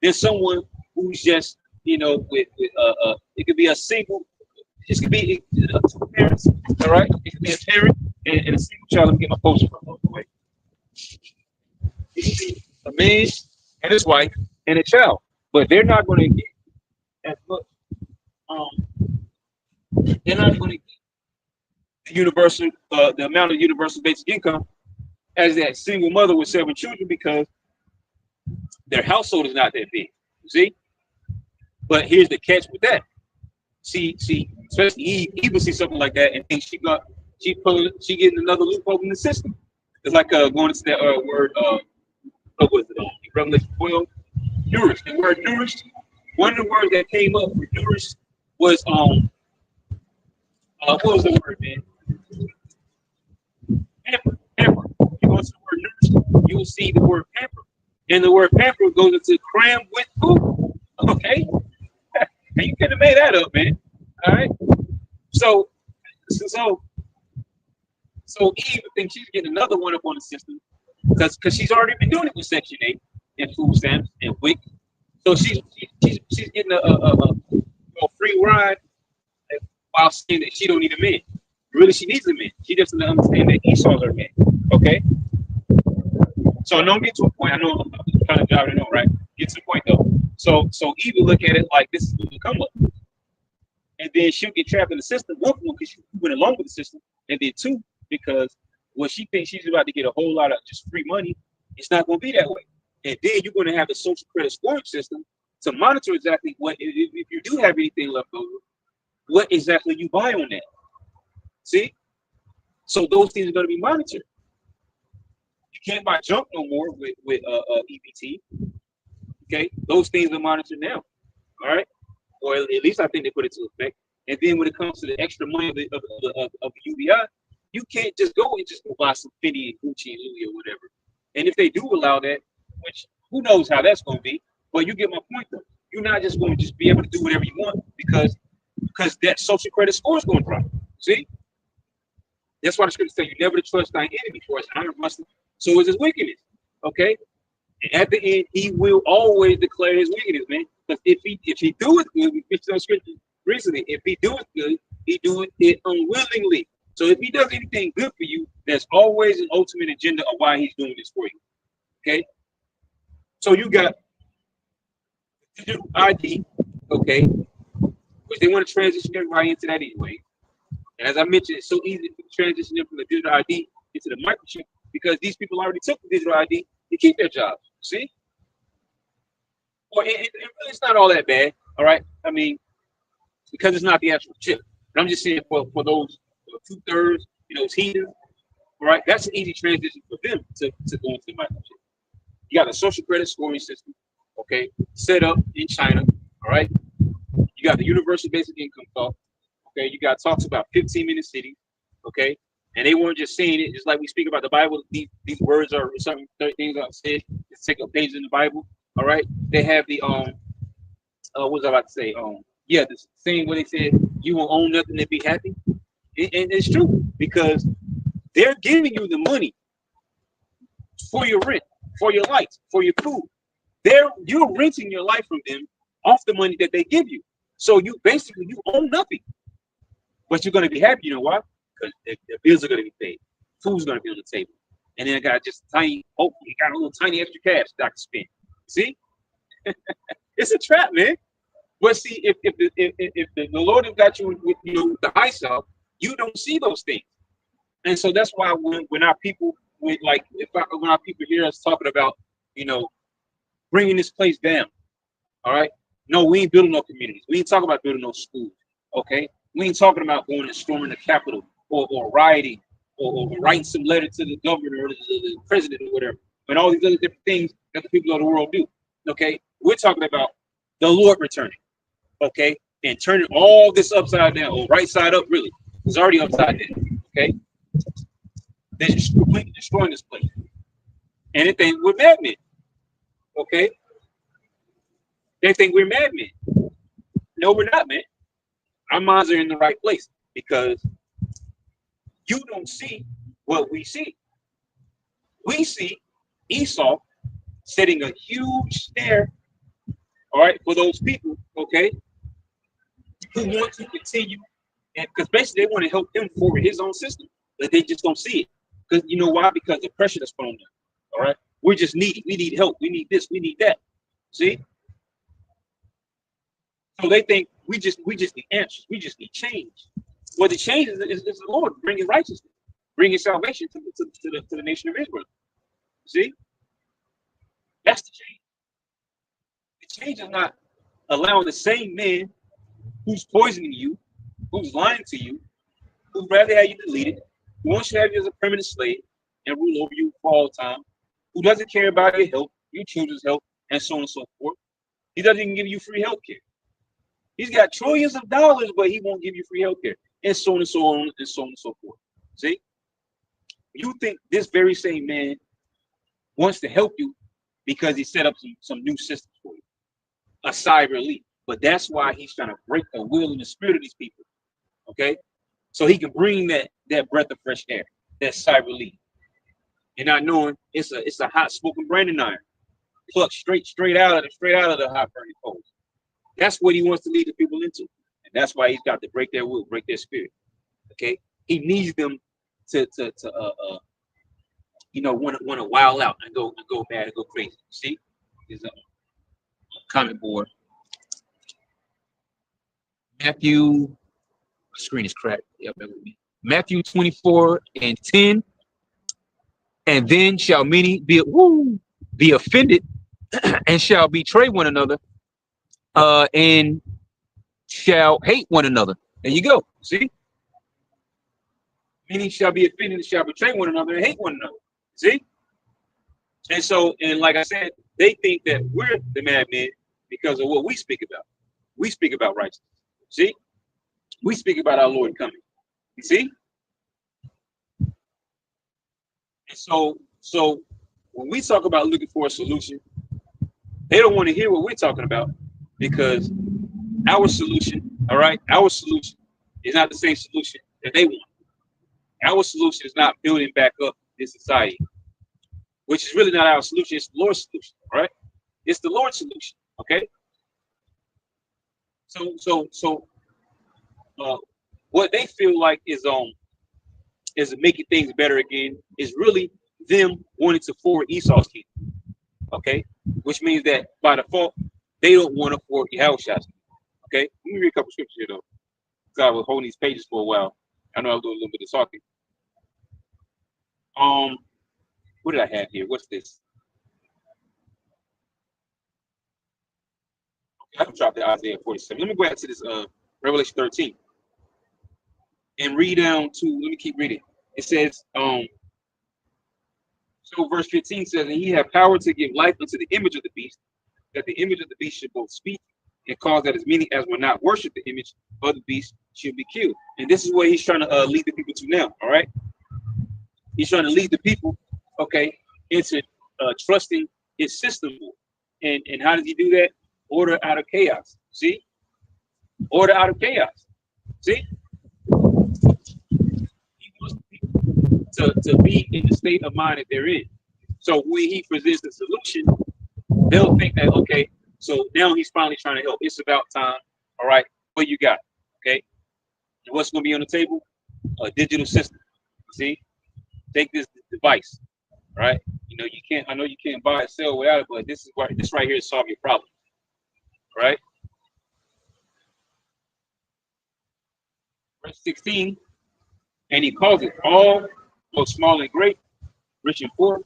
than someone who's just with it could be a single This could be two parents, all right? It could be a parent and a single child. Let me get my poster from the way. It could be a man and his wife and a child, but they're not going to get as much. Um, they're not going to get the universal, the amount of universal basic income as that single mother with 7 children because their household is not that big. You see, but here's the catch with that. See, especially Eve will see something like that and think she getting another loophole in the system. It's like going into that word. What was it? Revelation 12. Nourished. The word nourished. One of the words that came up for nourished was what was the word, man? Pamper. Pamper. You go to the word nourished, you will see the word pamper, and the word pamper goes into crammed with food. Okay, and you couldn't have made that up, man. All right. So Eve thinks she's getting another one up on the system because she's already been doing it with Section 8 and food stamps and WIC. So she's getting a free ride while saying that she don't need a man. Really, she needs a man. She just doesn't understand that Esau's her man. Okay. So don't get to a point. I know I'm trying to drive it on, right? Get to the point though. So Eve will look at it like this is the come up. And then she'll get trapped in the system. One, because she went along with the system, and then two, because when she thinks she's about to get a whole lot of just free money, it's not going to be that way. And then you're going to have the social credit scoring system to monitor exactly what, if you do have anything left over, what exactly you buy on that. See? So those things are going to be monitored. You can't buy junk no more with EBT. Okay? Those things are monitored now. All right? Or at least I think they put it to effect. And then when it comes to the extra money of the UBI, you can't just go and just go buy some Fendi and Gucci and Louis or whatever. And if they do allow that, which who knows how that's going to be, but you get my point though. You're not just going to just be able to do whatever you want because that social credit score is going to drop. See? That's why the scripture says you never to trust thine enemy, for his honor must, so is his wickedness. Okay? And at the end, he will always declare his wickedness, man. Because if he do it good, we fixed those scriptures recently. If he do it good, he do it unwillingly. So if he does anything good for you, there's always an ultimate agenda of why he's doing this for you. Okay? So you got digital ID, okay, which they want to transition everybody into that anyway. And as I mentioned, it's so easy to transition them from the digital ID into the microchip because these people already took the digital ID to keep their jobs. See? Well, it's not all that bad, all right? I mean, because it's not the actual chip. But I'm just saying for those 2/3, those heathens, all right? That's an easy transition for them to go into the microchip. You got a social credit scoring system, okay, set up in China, all right? You got the universal basic income talk, okay? You got talks about 15-minute cities, okay? And they weren't just saying it, just like we speak about the Bible. These words are certain things I've said. Just take a page in the Bible, all right? They have the what was I about to say? Yeah, the saying where they said you won't own nothing and be happy, and it's true because they're giving you the money for your rent, for your lights, for your food. You're renting your life from them off the money that they give you. So you own nothing, but you're gonna be happy. You know why? Because the bills are gonna be paid, food's gonna be on the table, and then I got just tiny. Oh, you got a little tiny extra cash that I can spend. See, it's a trap, man. But see, if the Lord has got you with the eyes out, you don't see those things, and so that's why when our people when our people hear us talking about bringing this place down, all right? No, we ain't building no communities. We ain't talking about building no schools, okay? We ain't talking about going and storming the Capitol or rioting or writing some letter to the governor or the president or whatever, and all these other different things that the people of the world do, okay? We're talking about the Lord returning, okay? And turning all this upside down, or right side up, really. It's already upside down, okay? They're just completely destroying this place. And they think we're madmen, okay? They think we're madmen. No, we're not, man. Our minds are in the right place because you don't see what we see. We see Esau setting a huge snare, all right, for those people, okay, who want to continue And because basically they want to help him forward his own system, but they just don't see it. Because you know why? Because the pressure that's put on them. All right, we're just needy. We need help. We need this. We need that. See? So they think we just need answers. We just need change. Well, the change is the Lord bringing righteousness, bringing salvation to the nation of Israel. See? That's the change. The change is not allowing the same man who's poisoning you, who's lying to you, who'd rather have you deleted, who wants to have you as a permanent slave and rule over you for all time, who doesn't care about your health, your children's health, and so on and so forth. He doesn't even give you free health care. He's got trillions of dollars, but he won't give you free health care, and so on and so on and so on and so forth. See? You think this very same man wants to help you because he set up some new systems for you, a cyber elite. But that's why he's trying to break the will and the spirit of these people. Okay? So he can bring that breath of fresh air, that cyber elite. And not knowing it's a hot smoking branding iron, plucked straight out of the hot burning coals. That's what he wants to lead the people into. And that's why he's got to break their will, break their spirit. Okay? He needs them to want to wild out and go mad and go crazy. See? There's a comment board. Matthew, screen is cracked. Yeah, bear with me. Matthew 24:10. And then shall many be offended and shall betray one another, and shall hate one another. There you go. See? Many shall be offended and shall betray one another and hate one another. See? And so, and like I said, they think that we're the madmen because of what we speak about. We speak about righteousness. See? We speak about our Lord coming. You see? And so when we talk about looking for a solution, they don't want to hear what we're talking about because our solution, all right, our solution is not the same solution that they want. Our solution is not building back up this society, which is really not our solution. It's the Lord's solution, all right? It's the Lord's solution, okay? So what they feel like is making things better again is really them wanting to forward Esau's kingdom, okay? Which means that by default, they don't want to forward Yahushua's kingdom, okay? Let me read a couple scriptures here, though, because I was holding these pages for a while. I know I was doing a little bit of talking. What did I have here? What's this? Okay, I can drop the Isaiah 47. Let me go back to this Revelation 13 and read down to, let me keep reading. It says, so verse 15 says, and he had power to give life unto the image of the beast, that the image of the beast should both speak and cause that as many as will not worship the image of the beast should be killed. And this is what he's trying to lead the people to now, all right? He's trying to lead the people, okay, into trusting his system more. And how does he do that? Order out of chaos. See? Order out of chaos. See? He wants people to be in the state of mind that they're in. So when he presents the solution, they'll think that, okay, so now he's finally trying to help. It's about time. All right, what you got? Okay. And what's going to be on the table? A digital system. See? Take this device. All right. You know, I know you can't buy and sell without it, but this right here is solve your problem. All right. Verse 16. And he calls it all, both small and great, rich and poor,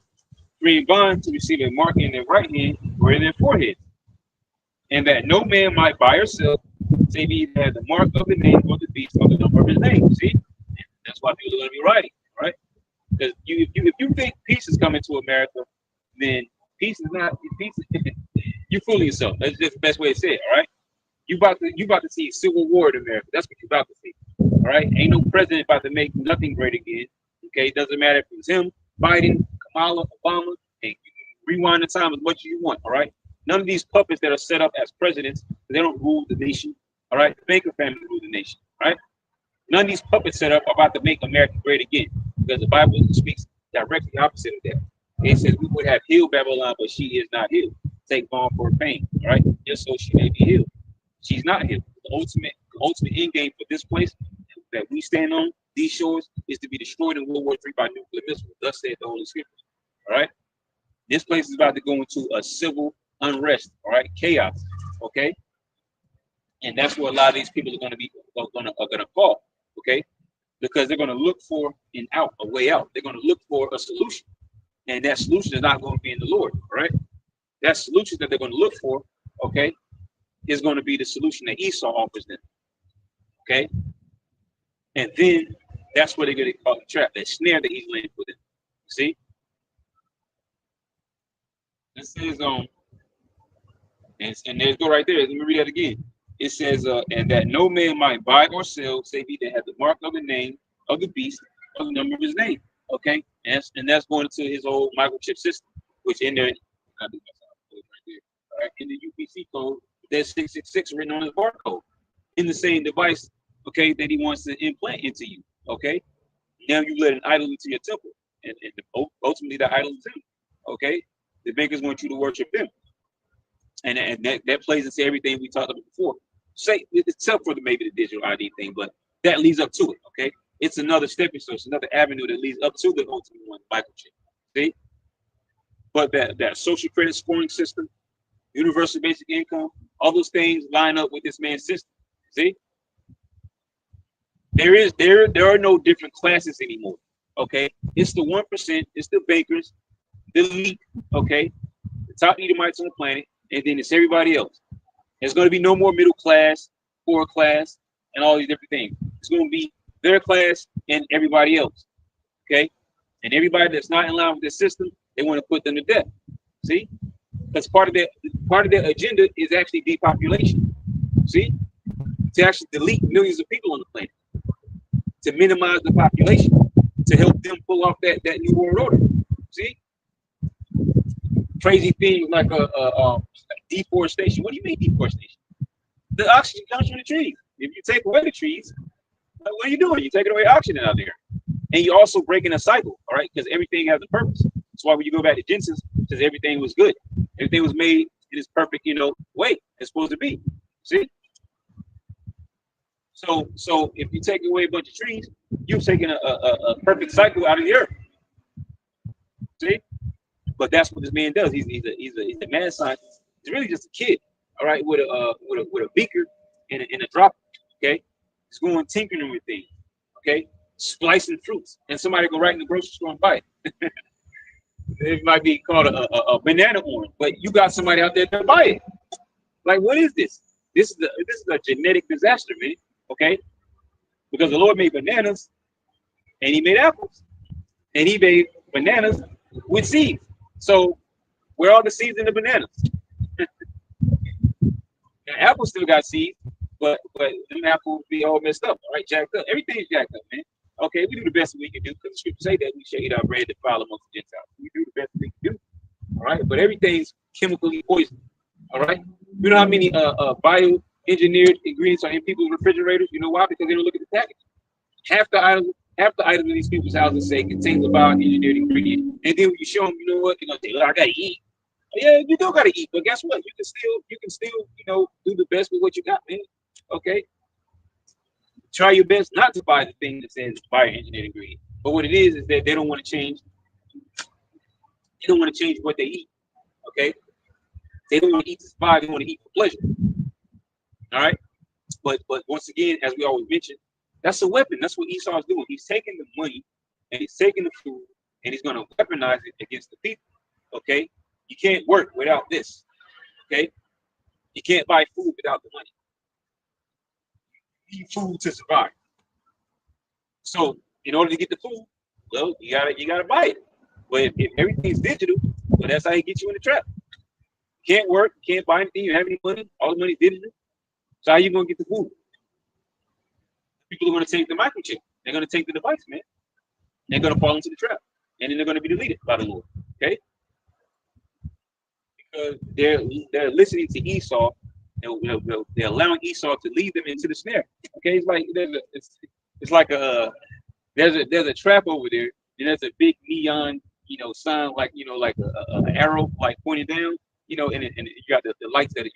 free and bond, to receive a mark in their right hand or in their forehead. And that no man might buy or sell, save he that had the mark of the name of the beast or the number of his name. See? That's why people are going to be writing, right? Because if you think peace is coming to America, then peace is not peace. You're fooling yourself. That's just the best way to say it, all right? You about to see civil war in America. That's what you're about to see. All right? Ain't no president about to make nothing great again. Okay, it doesn't matter if it's him, Biden, Kamala, Obama, and you can rewind the time as much as you want, all right? None of these puppets that are set up as presidents, they don't rule the nation. All right, the Baker family rule the nation, right? None of these puppets set up are about to make America great again, because the Bible speaks directly opposite of that. It says we would have healed Babylon, but she is not healed. Take balm for her pain, all right? Just so she may be healed. She's not healed. The ultimate end game for this place that we stand on, these shores, is to be destroyed in World War III by nuclear missiles. Thus said the Holy Scriptures. All right. This place is about to go into a civil unrest. All right, chaos. Okay, and that's where a lot of these people are gonna fall. Okay, because they're gonna look for an out, a way out. They're gonna look for a solution, and that solution is not going to be in the Lord. All right, that solution that they're going to look for, okay, is going to be the solution that Esau offers them. Okay, and then that's where they're going to call the trap, that snare that he's laying for them. See, this is and there's go right there. Let me read that again. It says, and that no man might buy or sell, save he that have the mark of the name of the beast, or the number of his name. Okay, and that's going into his old microchip system, which in there, right there, all right, in the UPC code, there's 666 written on his barcode in the same device, okay, that he wants to implant into you. Okay, now you let an idol into your temple, and ultimately the idol is him. Okay, the bankers want you to worship them. And that plays into everything we talked about before. Say, except for maybe the digital ID thing, but that leads up to it. Okay, it's another stepping stone, it's another avenue that leads up to the ultimate one, microchip. See, but that social credit scoring system, universal basic income, all those things line up with this man's system. See, there are no different classes anymore. Okay, it's the 1%, it's the bankers, the elite. Okay, the top Edomites on the planet. And then it's everybody else. There's going to be no more middle class, poor class, and all these different things. It's going to be their class and everybody else. Okay? And everybody that's not in line with this system, they want to put them to death. See? Because part of their agenda is actually depopulation. See? To actually delete millions of people on the planet. To minimize the population. To help them pull off that new world order. See? Crazy things like deforestation. What do you mean deforestation? The oxygen comes from the trees. If you take away the trees, what are you doing? You're taking away oxygen out there. And you're also breaking a cycle, all right? Because everything has a purpose. That's why when you go back to Genesis, it says everything was good. Everything was made in its perfect, way it's supposed to be. See? So if you take away a bunch of trees, you're taking a perfect cycle out of the earth. See? But that's what this man does. He's a mad scientist. He's really just a kid, all right, with a beaker and a dropper. Okay, he's going tinkering with things. Okay, splicing fruits, and somebody go right in the grocery store and buy it. It might be called a banana orange, but you got somebody out there to buy it. Like, what is this? This is a genetic disaster, man. Okay, because the Lord made bananas, and He made apples, and He made bananas with seeds. So where are the seeds in the bananas? The apples still got seeds, but them apples be all messed up, all right, jacked up. Everything's jacked up, man. Okay, we do the best we can do because the scriptures say that we shall eat our bread and defile amongst the Gentiles. We do the best we can do, all right. But everything's chemically poisoned, all right. You know how many bioengineered ingredients are in people's refrigerators? You know why? Because they don't look at the package. Half the items in these people's houses say contains a bioengineered ingredient, and then when you show them, you know what, they're gonna say, "Look, I gotta eat." Yeah, you do gotta eat, but guess what? You can still, do the best with what you got, man. Okay. Try your best not to buy the thing that says bioengineered ingredient. But what it is that they don't want to change. They don't want to change what they eat. Okay. They don't want to eat to survive. They want to eat for pleasure. All right. But once again, as we always mention, that's a weapon. That's what Esau is doing. He's taking the money and he's taking the food and he's going to weaponize it against the people. Okay. You can't work without this. Okay. You can't buy food without the money. You need food to survive. So in order to get the food, well, you gotta buy it. But if everything's digital, well, that's how he gets you in the trap. You can't work, you can't buy anything, you don't have any money, all the money's digital. So how you gonna get the food? People are gonna take the microchip, they're gonna take the device, man. They're gonna fall into the trap, and then they're gonna be deleted by the Lord. Okay? Because they're listening to Esau, and they're allowing Esau to lead them into the snare. Okay, it's like there's a trap over there, and there's a big neon, sign like a arrow like pointing down, and you got the lights that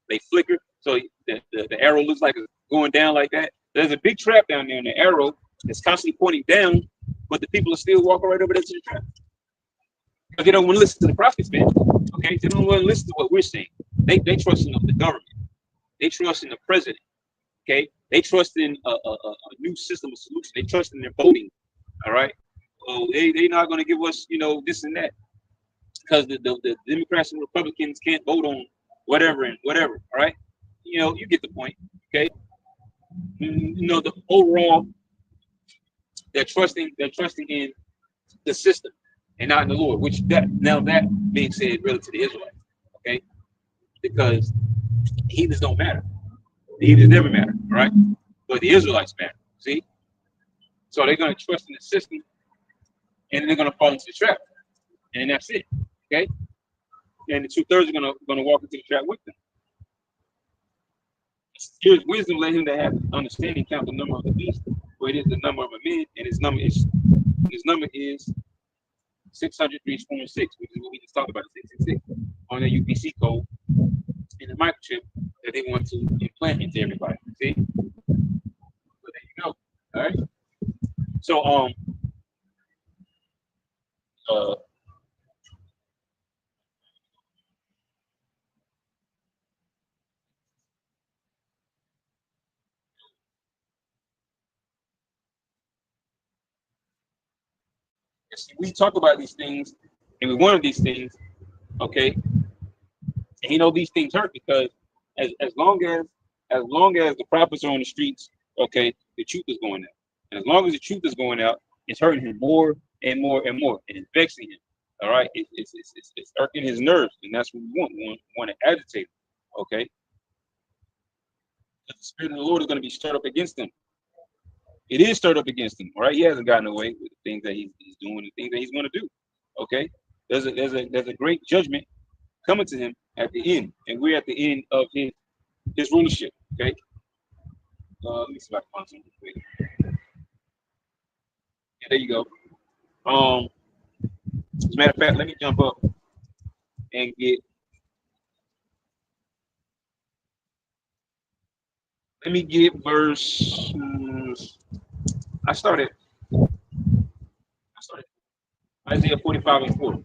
they flicker, so the arrow looks like it's going down like that. There's a big trap down there, and the arrow is constantly pointing down, but the people are still walking right over there to the trap. Because they don't want to listen to the prophets, man. Okay, they don't want to listen to what we're saying. They trust in the government. They trust in the president. Okay, they trust in a new system of solution. They trust in their voting. All right. Oh, they're not going to give us, this and that, because the Democrats and Republicans can't vote on whatever and whatever. All right. You get the point. Okay. The overall, they're trusting in the system and not in the Lord. That being said, really to the Israelites. Okay, because heathens don't matter. The heathens never matter. All right. But the Israelites matter. See. So they're going to trust in the system, and they're going to fall into the trap, and that's it. Okay, and the 2/3 are going to walk into the trap with them. Here's wisdom: let him that have understanding count the number of the beast, for it is the number of a man, and his number is 600,346, which is what we just talked about, 666 on the UPC code and the microchip that they want to implant into everybody. See, so there you go. All right. So we talk about these things, and we wanted these things, okay. And these things hurt because as long as the prophets are on the streets, okay, the truth is going out. And as long as the truth is going out, it's hurting him more and more and more, and it's vexing him. All right, it's irking his nerves, and that's what we want. We want to agitate him, okay. Because the spirit of the Lord is going to be stirred up against him. It is stirred up against him. All right, he hasn't gotten away with the things that he's doing, the things that he's going to do. Okay, there's a great judgment coming to him at the end, and we're at the end of his rulership. Okay, let me see if I can find something quick. Yeah, there you go. As a matter of fact, let me jump up and get. Let me get verse. I started Isaiah 45:4.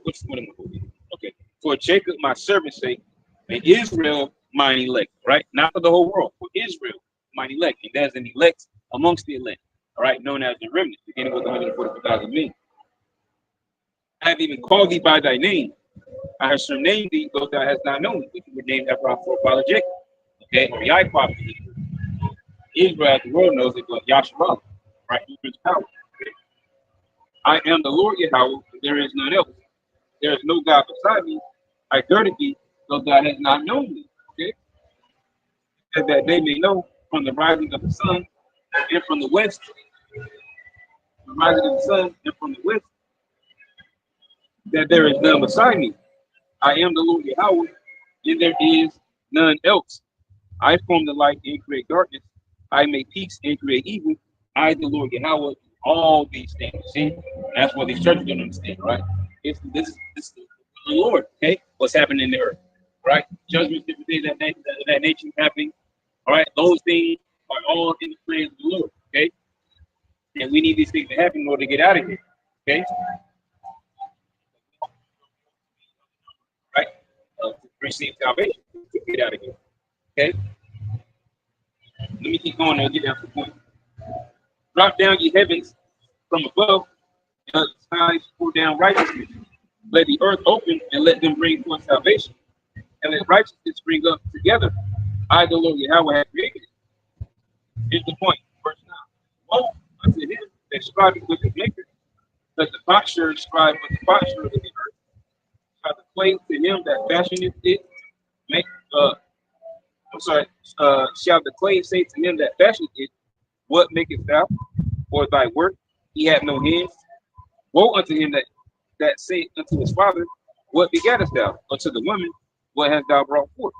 Which one am I quoting? Okay. For Jacob, my servant's sake, and Israel, mine elect. Right? Not for the whole world. For Israel, mine elect. And there's an elect amongst the elect. All right? Known as the remnant, beginning with 144,000 men. I have even called thee by thy name. I have surnamed thee, though thou hast not known me, which were named after our forefather Jacob. Okay? The eye prophecy. Israel, as the world knows it, was Yahshua. Right? Hebrews power. Okay? I am the Lord Yahweh, and there is none else. There is no God beside me. I girded thee, though thou hast not known me. Okay? And that they may know from the rising of the sun and from the west, the rising of the sun and from the west, that there is none beside me. I am the Lord Yahweh, and there is none else. I form the light and create darkness. I make peace and create evil. I, the Lord Yahweh, all these things. See, that's what these churches don't understand, right? This is the Lord, okay? What's happening in the earth, right? Judgments, different things that nature happening, all right? Those things are all in the plans of the Lord, okay? And we need these things to happen in order to get out of here, okay? Right? To receive salvation, to get out of here, okay? Let me keep going. I'll get down to the point. Drop down your heavens from above, and let the skies pour down righteousness. Let the earth open and let them bring forth salvation, and let righteousness spring up together. I, the Lord Yahweh, have created it. Here's the point. Verse 9. Woe unto him that striveth with his maker. Let the potsherd strive with the potsherd of the earth. Shall the clay to him that fashioneth it make shall the clay say to him that fashioned it, what makest thou? Or thy work, he had no hands. Woe unto him that saith unto his father, what begettest thou? Or to the woman, what hast thou brought forth?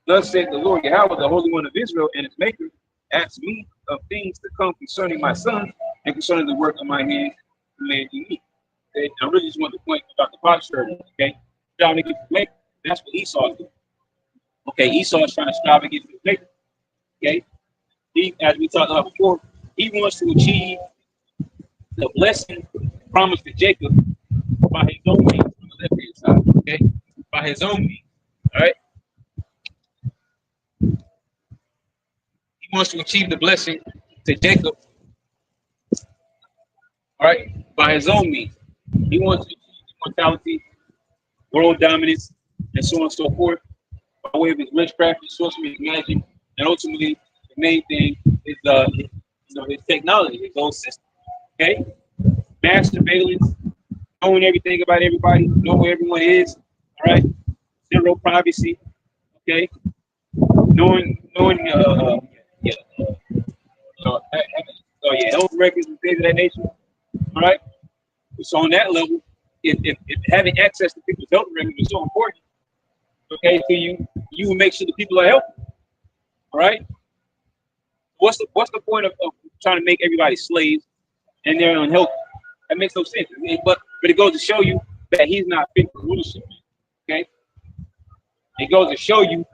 Thus saith the Lord Yahweh, the Holy One of Israel, and his Maker, ask me of things to come concerning my son, and concerning the work of my hands, command you me. Okay? I really just want to point about the potsherd, okay? Trying to get the maker. That's what Esau is doing. Okay, Esau is trying to strive against his maker. Okay? as we talked about before, he wants to achieve the blessing promised to Jacob by his own means on the left hand side. Okay, by his own means. All right, he wants to achieve the blessing to Jacob. All right, by his own means. He wants to achieve immortality, world dominance, and so on and so forth, by way of his witchcraft, his sorcery, his magic, and ultimately the main thing is his technology, his own system. Okay, mass surveillance, knowing everything about everybody, know where everyone is. All right, zero privacy. Okay, knowing yeah, health records and things of that nature. All right, so on that level, if having access to people's health records is so important, okay, to you will make sure the people are healthy. All right. What's the point of trying to make everybody slaves and they're unhealthy? That makes no sense. But it goes to show you that he's not fit for rulership. Okay. It goes to show you,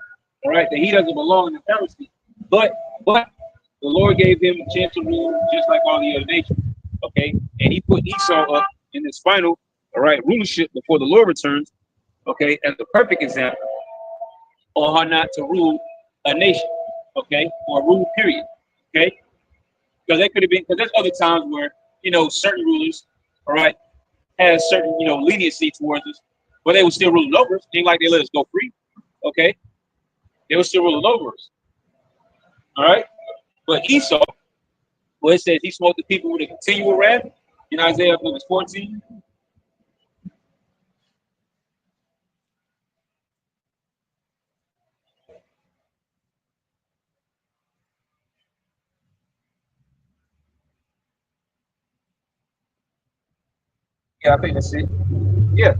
all right, that he doesn't belong in the Pharisee. But the Lord gave him a chance to rule just like all the other nations. Okay, and he put Esau up in his final, all right, rulership before the Lord returns. Okay, as the perfect example on how not to rule a nation. Okay, or rule period. Okay, because that could have been, because there's other times where certain rulers, all right, has certain leniency towards us, but they were still ruling over us. Ain't like they let us go free. Okay, they were still ruling over us. All right, but Esau, well, it says he smote the people with a continual wrath in Isaiah 14. Yeah, I think that's it. Yeah.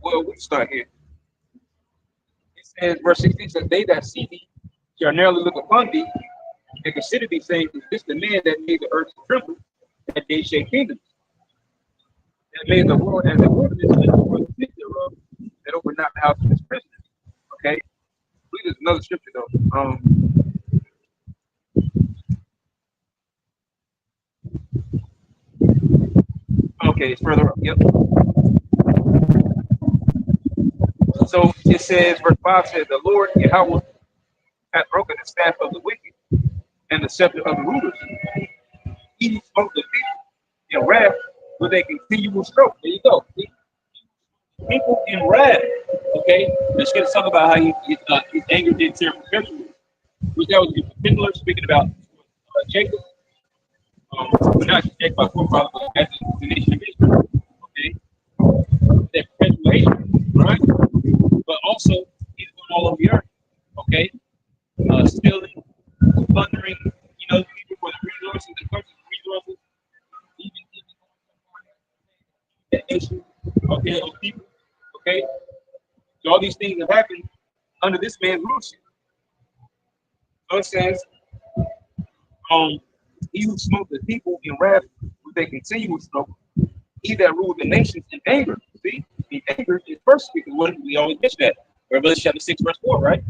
Well, we start here. It says, verse 16 says, they that see thee shall narrowly look upon thee and consider thee, saying, is this the man that made the earth to tremble, that they shake kingdoms, that made the world and the wilderness and the world thereof, that opened not the house of his prisoners. Okay? I believe there's another scripture though. Okay, it's further up. Yep. So it says, verse 5 says, the Lord Yahweh hath broken the staff of the wicked and the scepter of the rulers. He smote the people in wrath with a continual stroke. There you go. People in wrath. Okay, let's get to talk about how his anger did tear perpetually. Which that was in particular speaking about Jacob. Not Jacob, my forefather, but as the nation of Israel. Okay, that perpetuation, right? But also he's going all over the earth. Okay, stealing, plundering, people for the resources, the country's resources, even that nation, okay, of people, okay. So all these things have happened under this man's rulership. So it says, he who smote the people in wrath with a continual stroke, he that ruled the nations in anger. See, the anger is first because what we always mention that. Revelation chapter 6, verse 4, right?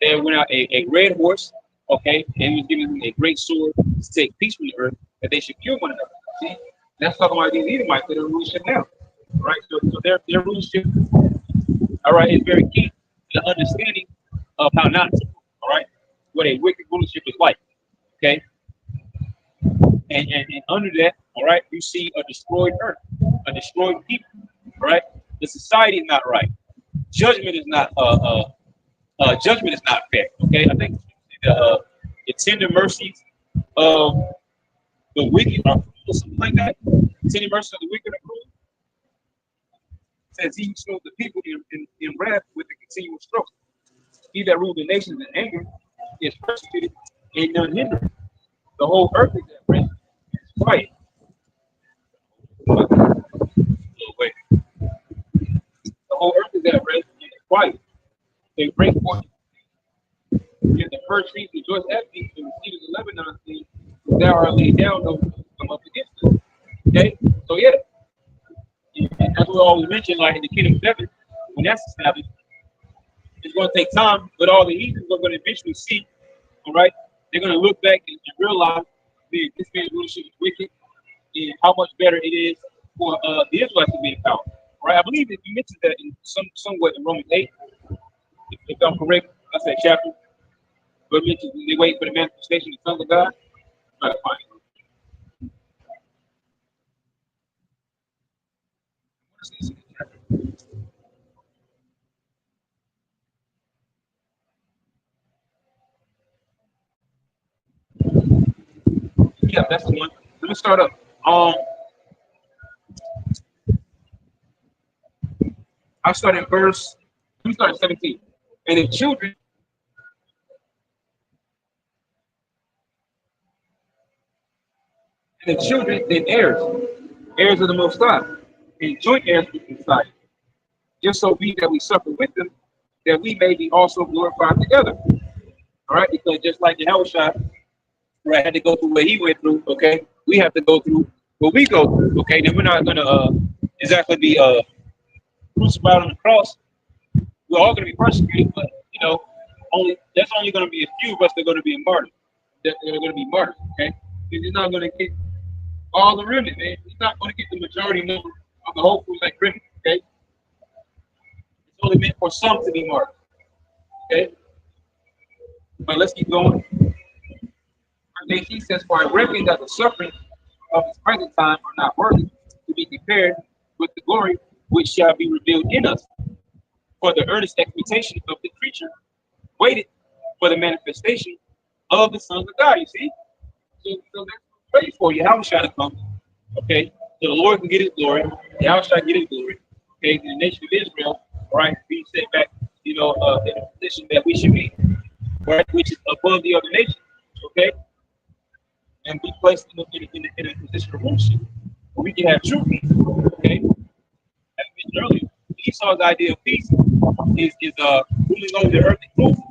There went out a red horse, okay, and he was giving them a great sword to take peace from the earth, that they should kill one another. See, that's talking about these Edomites that are rulership now. Right? So their rulership, all right, is very key to the understanding of how not to, all right, what a wicked rulership is like. Okay. And under that, all right, you see a destroyed earth, a destroyed people, right? The society is not right. Judgment is not judgment is not fair. Okay, I think the tender mercies of the wicked are cruel, something like that. Tender mercies of the wicked are cruel. It says he smote the people in wrath with a continual stroke. He that ruled the nations in anger is persecuted and none hindered. The whole earth is at rest. It's quiet. Wait. The whole earth is at rest and it's quiet. They break forth. If the first trees rejoice at thee, and the cedars of Lebanon thee, thou art laid down, no come up against them. Okay? So yeah. And as we always mention, like in the kingdom of heaven, when that's established, It's going to take time, but all the heathens are going to eventually see, all right? They're going to look back and realize that this man's rulership is wicked and how much better it is for the Israelites to be in power. Right? I believe that you mentioned that in somewhat in Romans 8, if I'm correct, that's that chapter. But it mentions they wait for the manifestation of the Son of God. Try to find it. Yeah, that's the one. Let me start up. I start at verse. Let me start at 17. And the children, then heirs, heirs of the Most High, and joint heirs with the Messiah. Just so be that we suffer with them, that we may be also glorified together. All right, because just like Yahushua, right, had to go through what he went through. Okay, we have to go through what we go through. Okay, then we're not gonna exactly be crucified on the cross. We're all gonna be persecuted, but only that's only gonna be a few of us that are gonna be martyred. That are gonna be martyred. Okay, he's not gonna get all the remnant, man. He's not gonna get the majority number of the whole like remnant. Okay, it's only meant for some to be martyred. Okay, but let's keep going. He says, "For I reckon that the suffering of his present time are not worthy to be compared with the glory which shall be revealed in us. For the earnest expectation of the creature waited for the manifestation of the sons of God." You see, so that's ready for you. How shall it come? Okay, so the Lord can get His glory. How shall get His glory? Okay, the nation of Israel, right, be set back, in a position that we should be, right, which is above the other nations. Okay. And be placed in a position of rulership where we can have true peace. Okay, as I mentioned earlier, Esau's idea of peace is ruling over the earth and closing.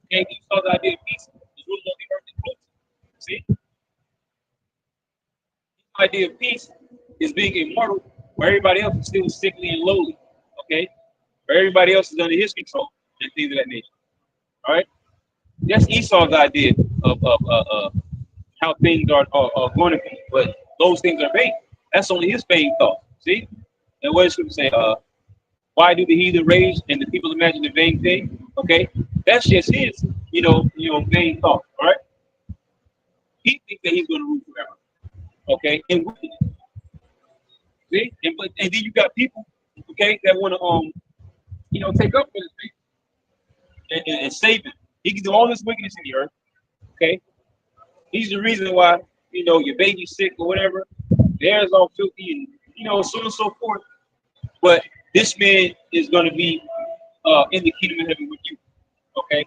Okay, Esau's idea of peace is ruling over the earth and closing. See, the idea of peace is being immortal, where everybody else is still sickly and lowly. Okay, where everybody else is under his control and things of that nature. All right, that's Esau's idea of how things are going to be, but those things are vain. That's only his vain thought. See? And what is going to say? Why do the heathen rage and the people imagine the vain thing? Okay, that's just his, vain thought. All right, he thinks that he's going to rule forever. Okay, and see, and then you got people, okay, that want to, take up for this thing and save him. He can do all this wickedness in the earth. Okay, he's the reason why your baby's sick or whatever. There's all filthy and so on and so forth. But this man is going to be in the kingdom of heaven with you. Okay,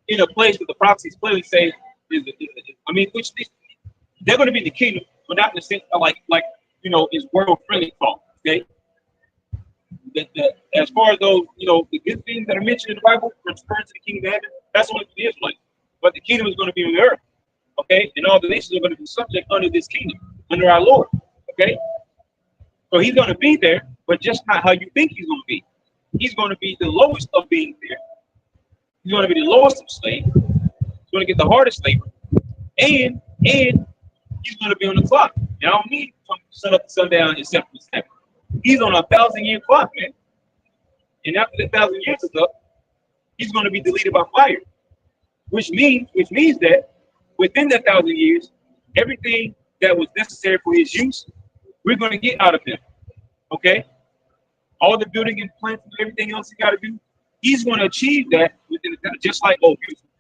in a place that the prophecies clearly say which they're going to be in the kingdom, but not in the sense of like is world friendly talk. Okay, that as far as those the good things that are mentioned in the Bible referring to the kingdom of heaven, that's only for the Israelites. But the kingdom is going to be on the earth. Okay, and all the nations are going to be subject under this kingdom, under our Lord. Okay, so he's going to be there, but just not how you think he's going to be. He's going to be the lowest of being there. He's going to be the lowest of slaves. He's going to get the hardest labor, and he's going to be on the clock. And I don't mean from sun up to sundown except for the He's on a 1,000-year clock, man. And after the 1,000 years is up, he's going to be deleted by fire, which means that within that 1,000 years, everything that was necessary for his use, we're going to get out of him. Okay, all the building and plants and everything else he got to do, he's going to achieve that within the, just like we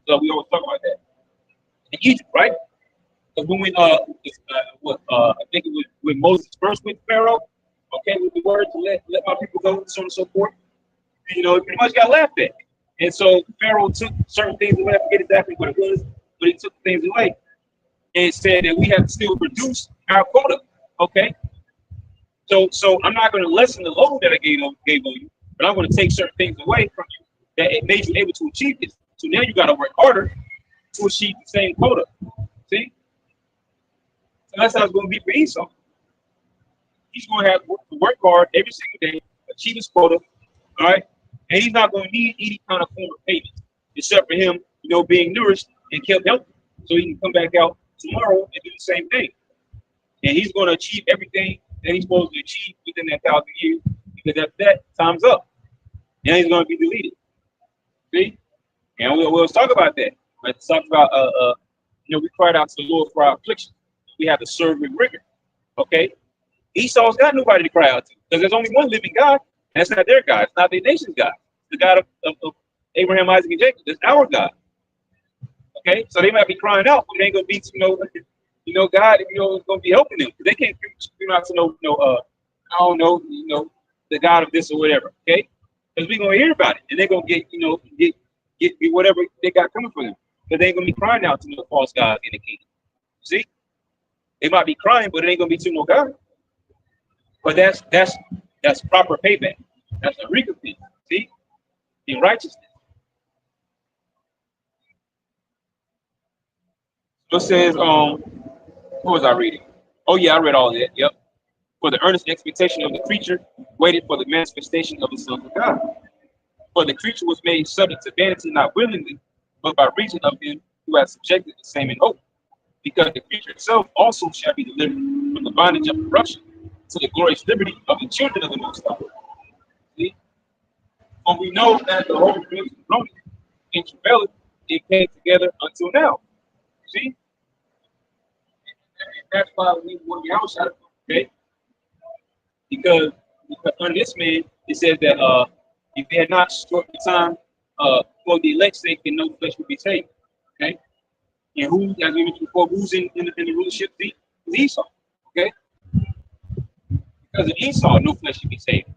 always talk about that in Egypt, right? Because when I think it was when Moses first went to Pharaoh, okay, with the word to let my people go, so on and so forth. He pretty much got laughed at, and so Pharaoh took certain things away. I forget exactly what it was, but he took things away and said that we have to still produce our quota. Okay. So I'm not going to lessen the load that I gave on you, but I'm going to take certain things away from you that it made you able to achieve this. So now you got to work harder to achieve the same quota. See? So that's how it's going to be for Esau. He's going to have to work hard every single day, achieve his quota, all right? And he's not going to need any kind of form of payment, except for him, being nourished and kept healthy. So he can come back out tomorrow and do the same thing. And he's going to achieve everything that he's supposed to achieve within that 1,000 years, because after that, time's up. Now he's going to be deleted. See? And we'll talk about that. Let's talk about, we cried out to the Lord for our affliction. We have to serve with rigor. Okay? Esau's got nobody to cry out to, because there's only one living God, and that's not their God. It's not their nation's God. It's the God of Abraham, Isaac, and Jacob. It's our God. Okay? So they might be crying out, but it ain't going to be, God, is going to be helping them. They can't scream out to I don't know, the God of this or whatever. Okay? Because we're going to hear about it, and they're going to get whatever they got coming for them. Because they ain't going to be crying out to no false gods in the kingdom. See? They might be crying, but it ain't going to be to no God. But that's proper payback. That's a recompense. See? In righteousness. So it says, what was I reading? Oh yeah, I read all that. Yep. For the earnest expectation of the creature waited for the manifestation of the sons of God. For the creature was made subject to vanity, not willingly, but by reason of him who has subjected the same in hope. Because the creature itself also shall be delivered from the bondage of corruption to the glorious liberty of the children of the Most High. See? For we know that the whole creation groaneth and travaileth, it came together until now. See? And that's why we want to be outside of it, okay? Because on this man, it says that if they had not short the time for the elect's sake, then no flesh would be saved. Okay? And who, as we mentioned before, who's in the rulership? Is Esau. Okay? Because of Esau, no flesh should be saved.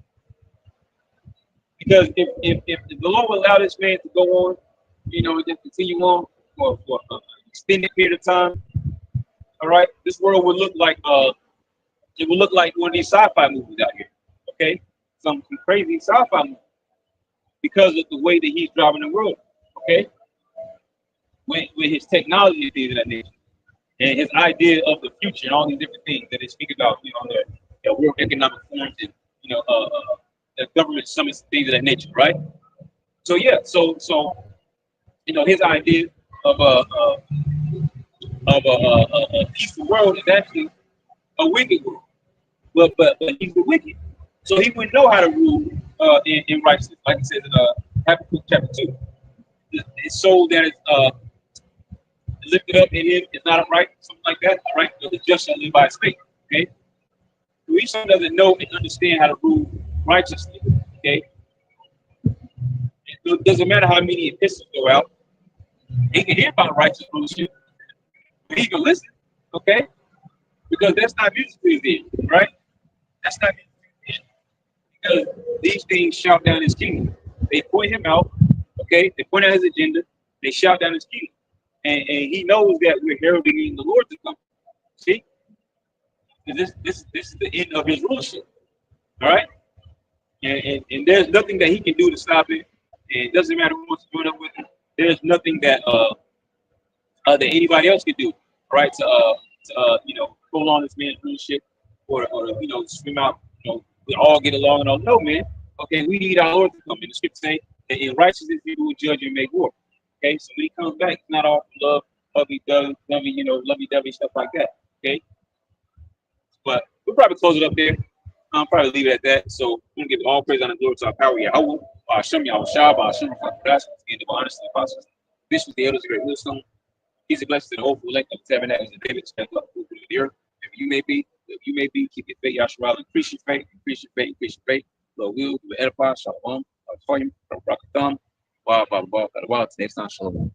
Because if the Lord will allow this man to go on, and just continue on for an extended period of time, all right, this world would look like it would look like one of these sci-fi movies out here. Okay? Some crazy sci-fi movie. Because of the way that he's driving the world. Okay? With his technology and things of that nature. And his idea of the future and all these different things that they speak about, on the World Economic Forum and the government summits and things of that nature, right? So yeah, so his idea of a peaceful world is actually a wicked world. But he's the wicked. So he wouldn't know how to rule in righteousness, like it says in Habakkuk chapter 2. His soul that is lifted up in him is not upright, something like that. All right, the just shall live by his faith. Okay, so Esau doesn't know and understand how to rule righteously. Okay, it doesn't matter how many epistles go out. He can hear about righteous rulership, but he can listen. Okay, because that's not music to his ear, right? That's not music to his ear. Because these things shout down his kingdom. They point him out. Okay, they point out his agenda. They shout down his kingdom. And he knows that we're heralding the Lord to come. See? This is the end of his rulership. All right? And there's nothing that he can do to stop it. And it doesn't matter who wants to join up with him. There's nothing that that anybody else can do, right? To prolong this man's rulership or swim out, we all get along and all. No, man. Okay, we need our Lord to come in. The scripture say that in righteousness he will judge and make war. Okay, so when he comes back, it's not all love, lovey-dovey, stuff like that. Okay, but we'll probably close it up there. I'll probably leave it at that. So we're gonna give all praise and glory to our power, Yahweh, Hashem, Yahushua, Hashem, and the honest apostles. This was the elders of Great Millstone. He's a blessed to the hopeful elect of the tabernacles of David, step up to the earth. If you may be, keep your faith, Yahshua, increase your faith. Lord will, edify, shalom, for him, from Rakatham, wow, next time, shalom.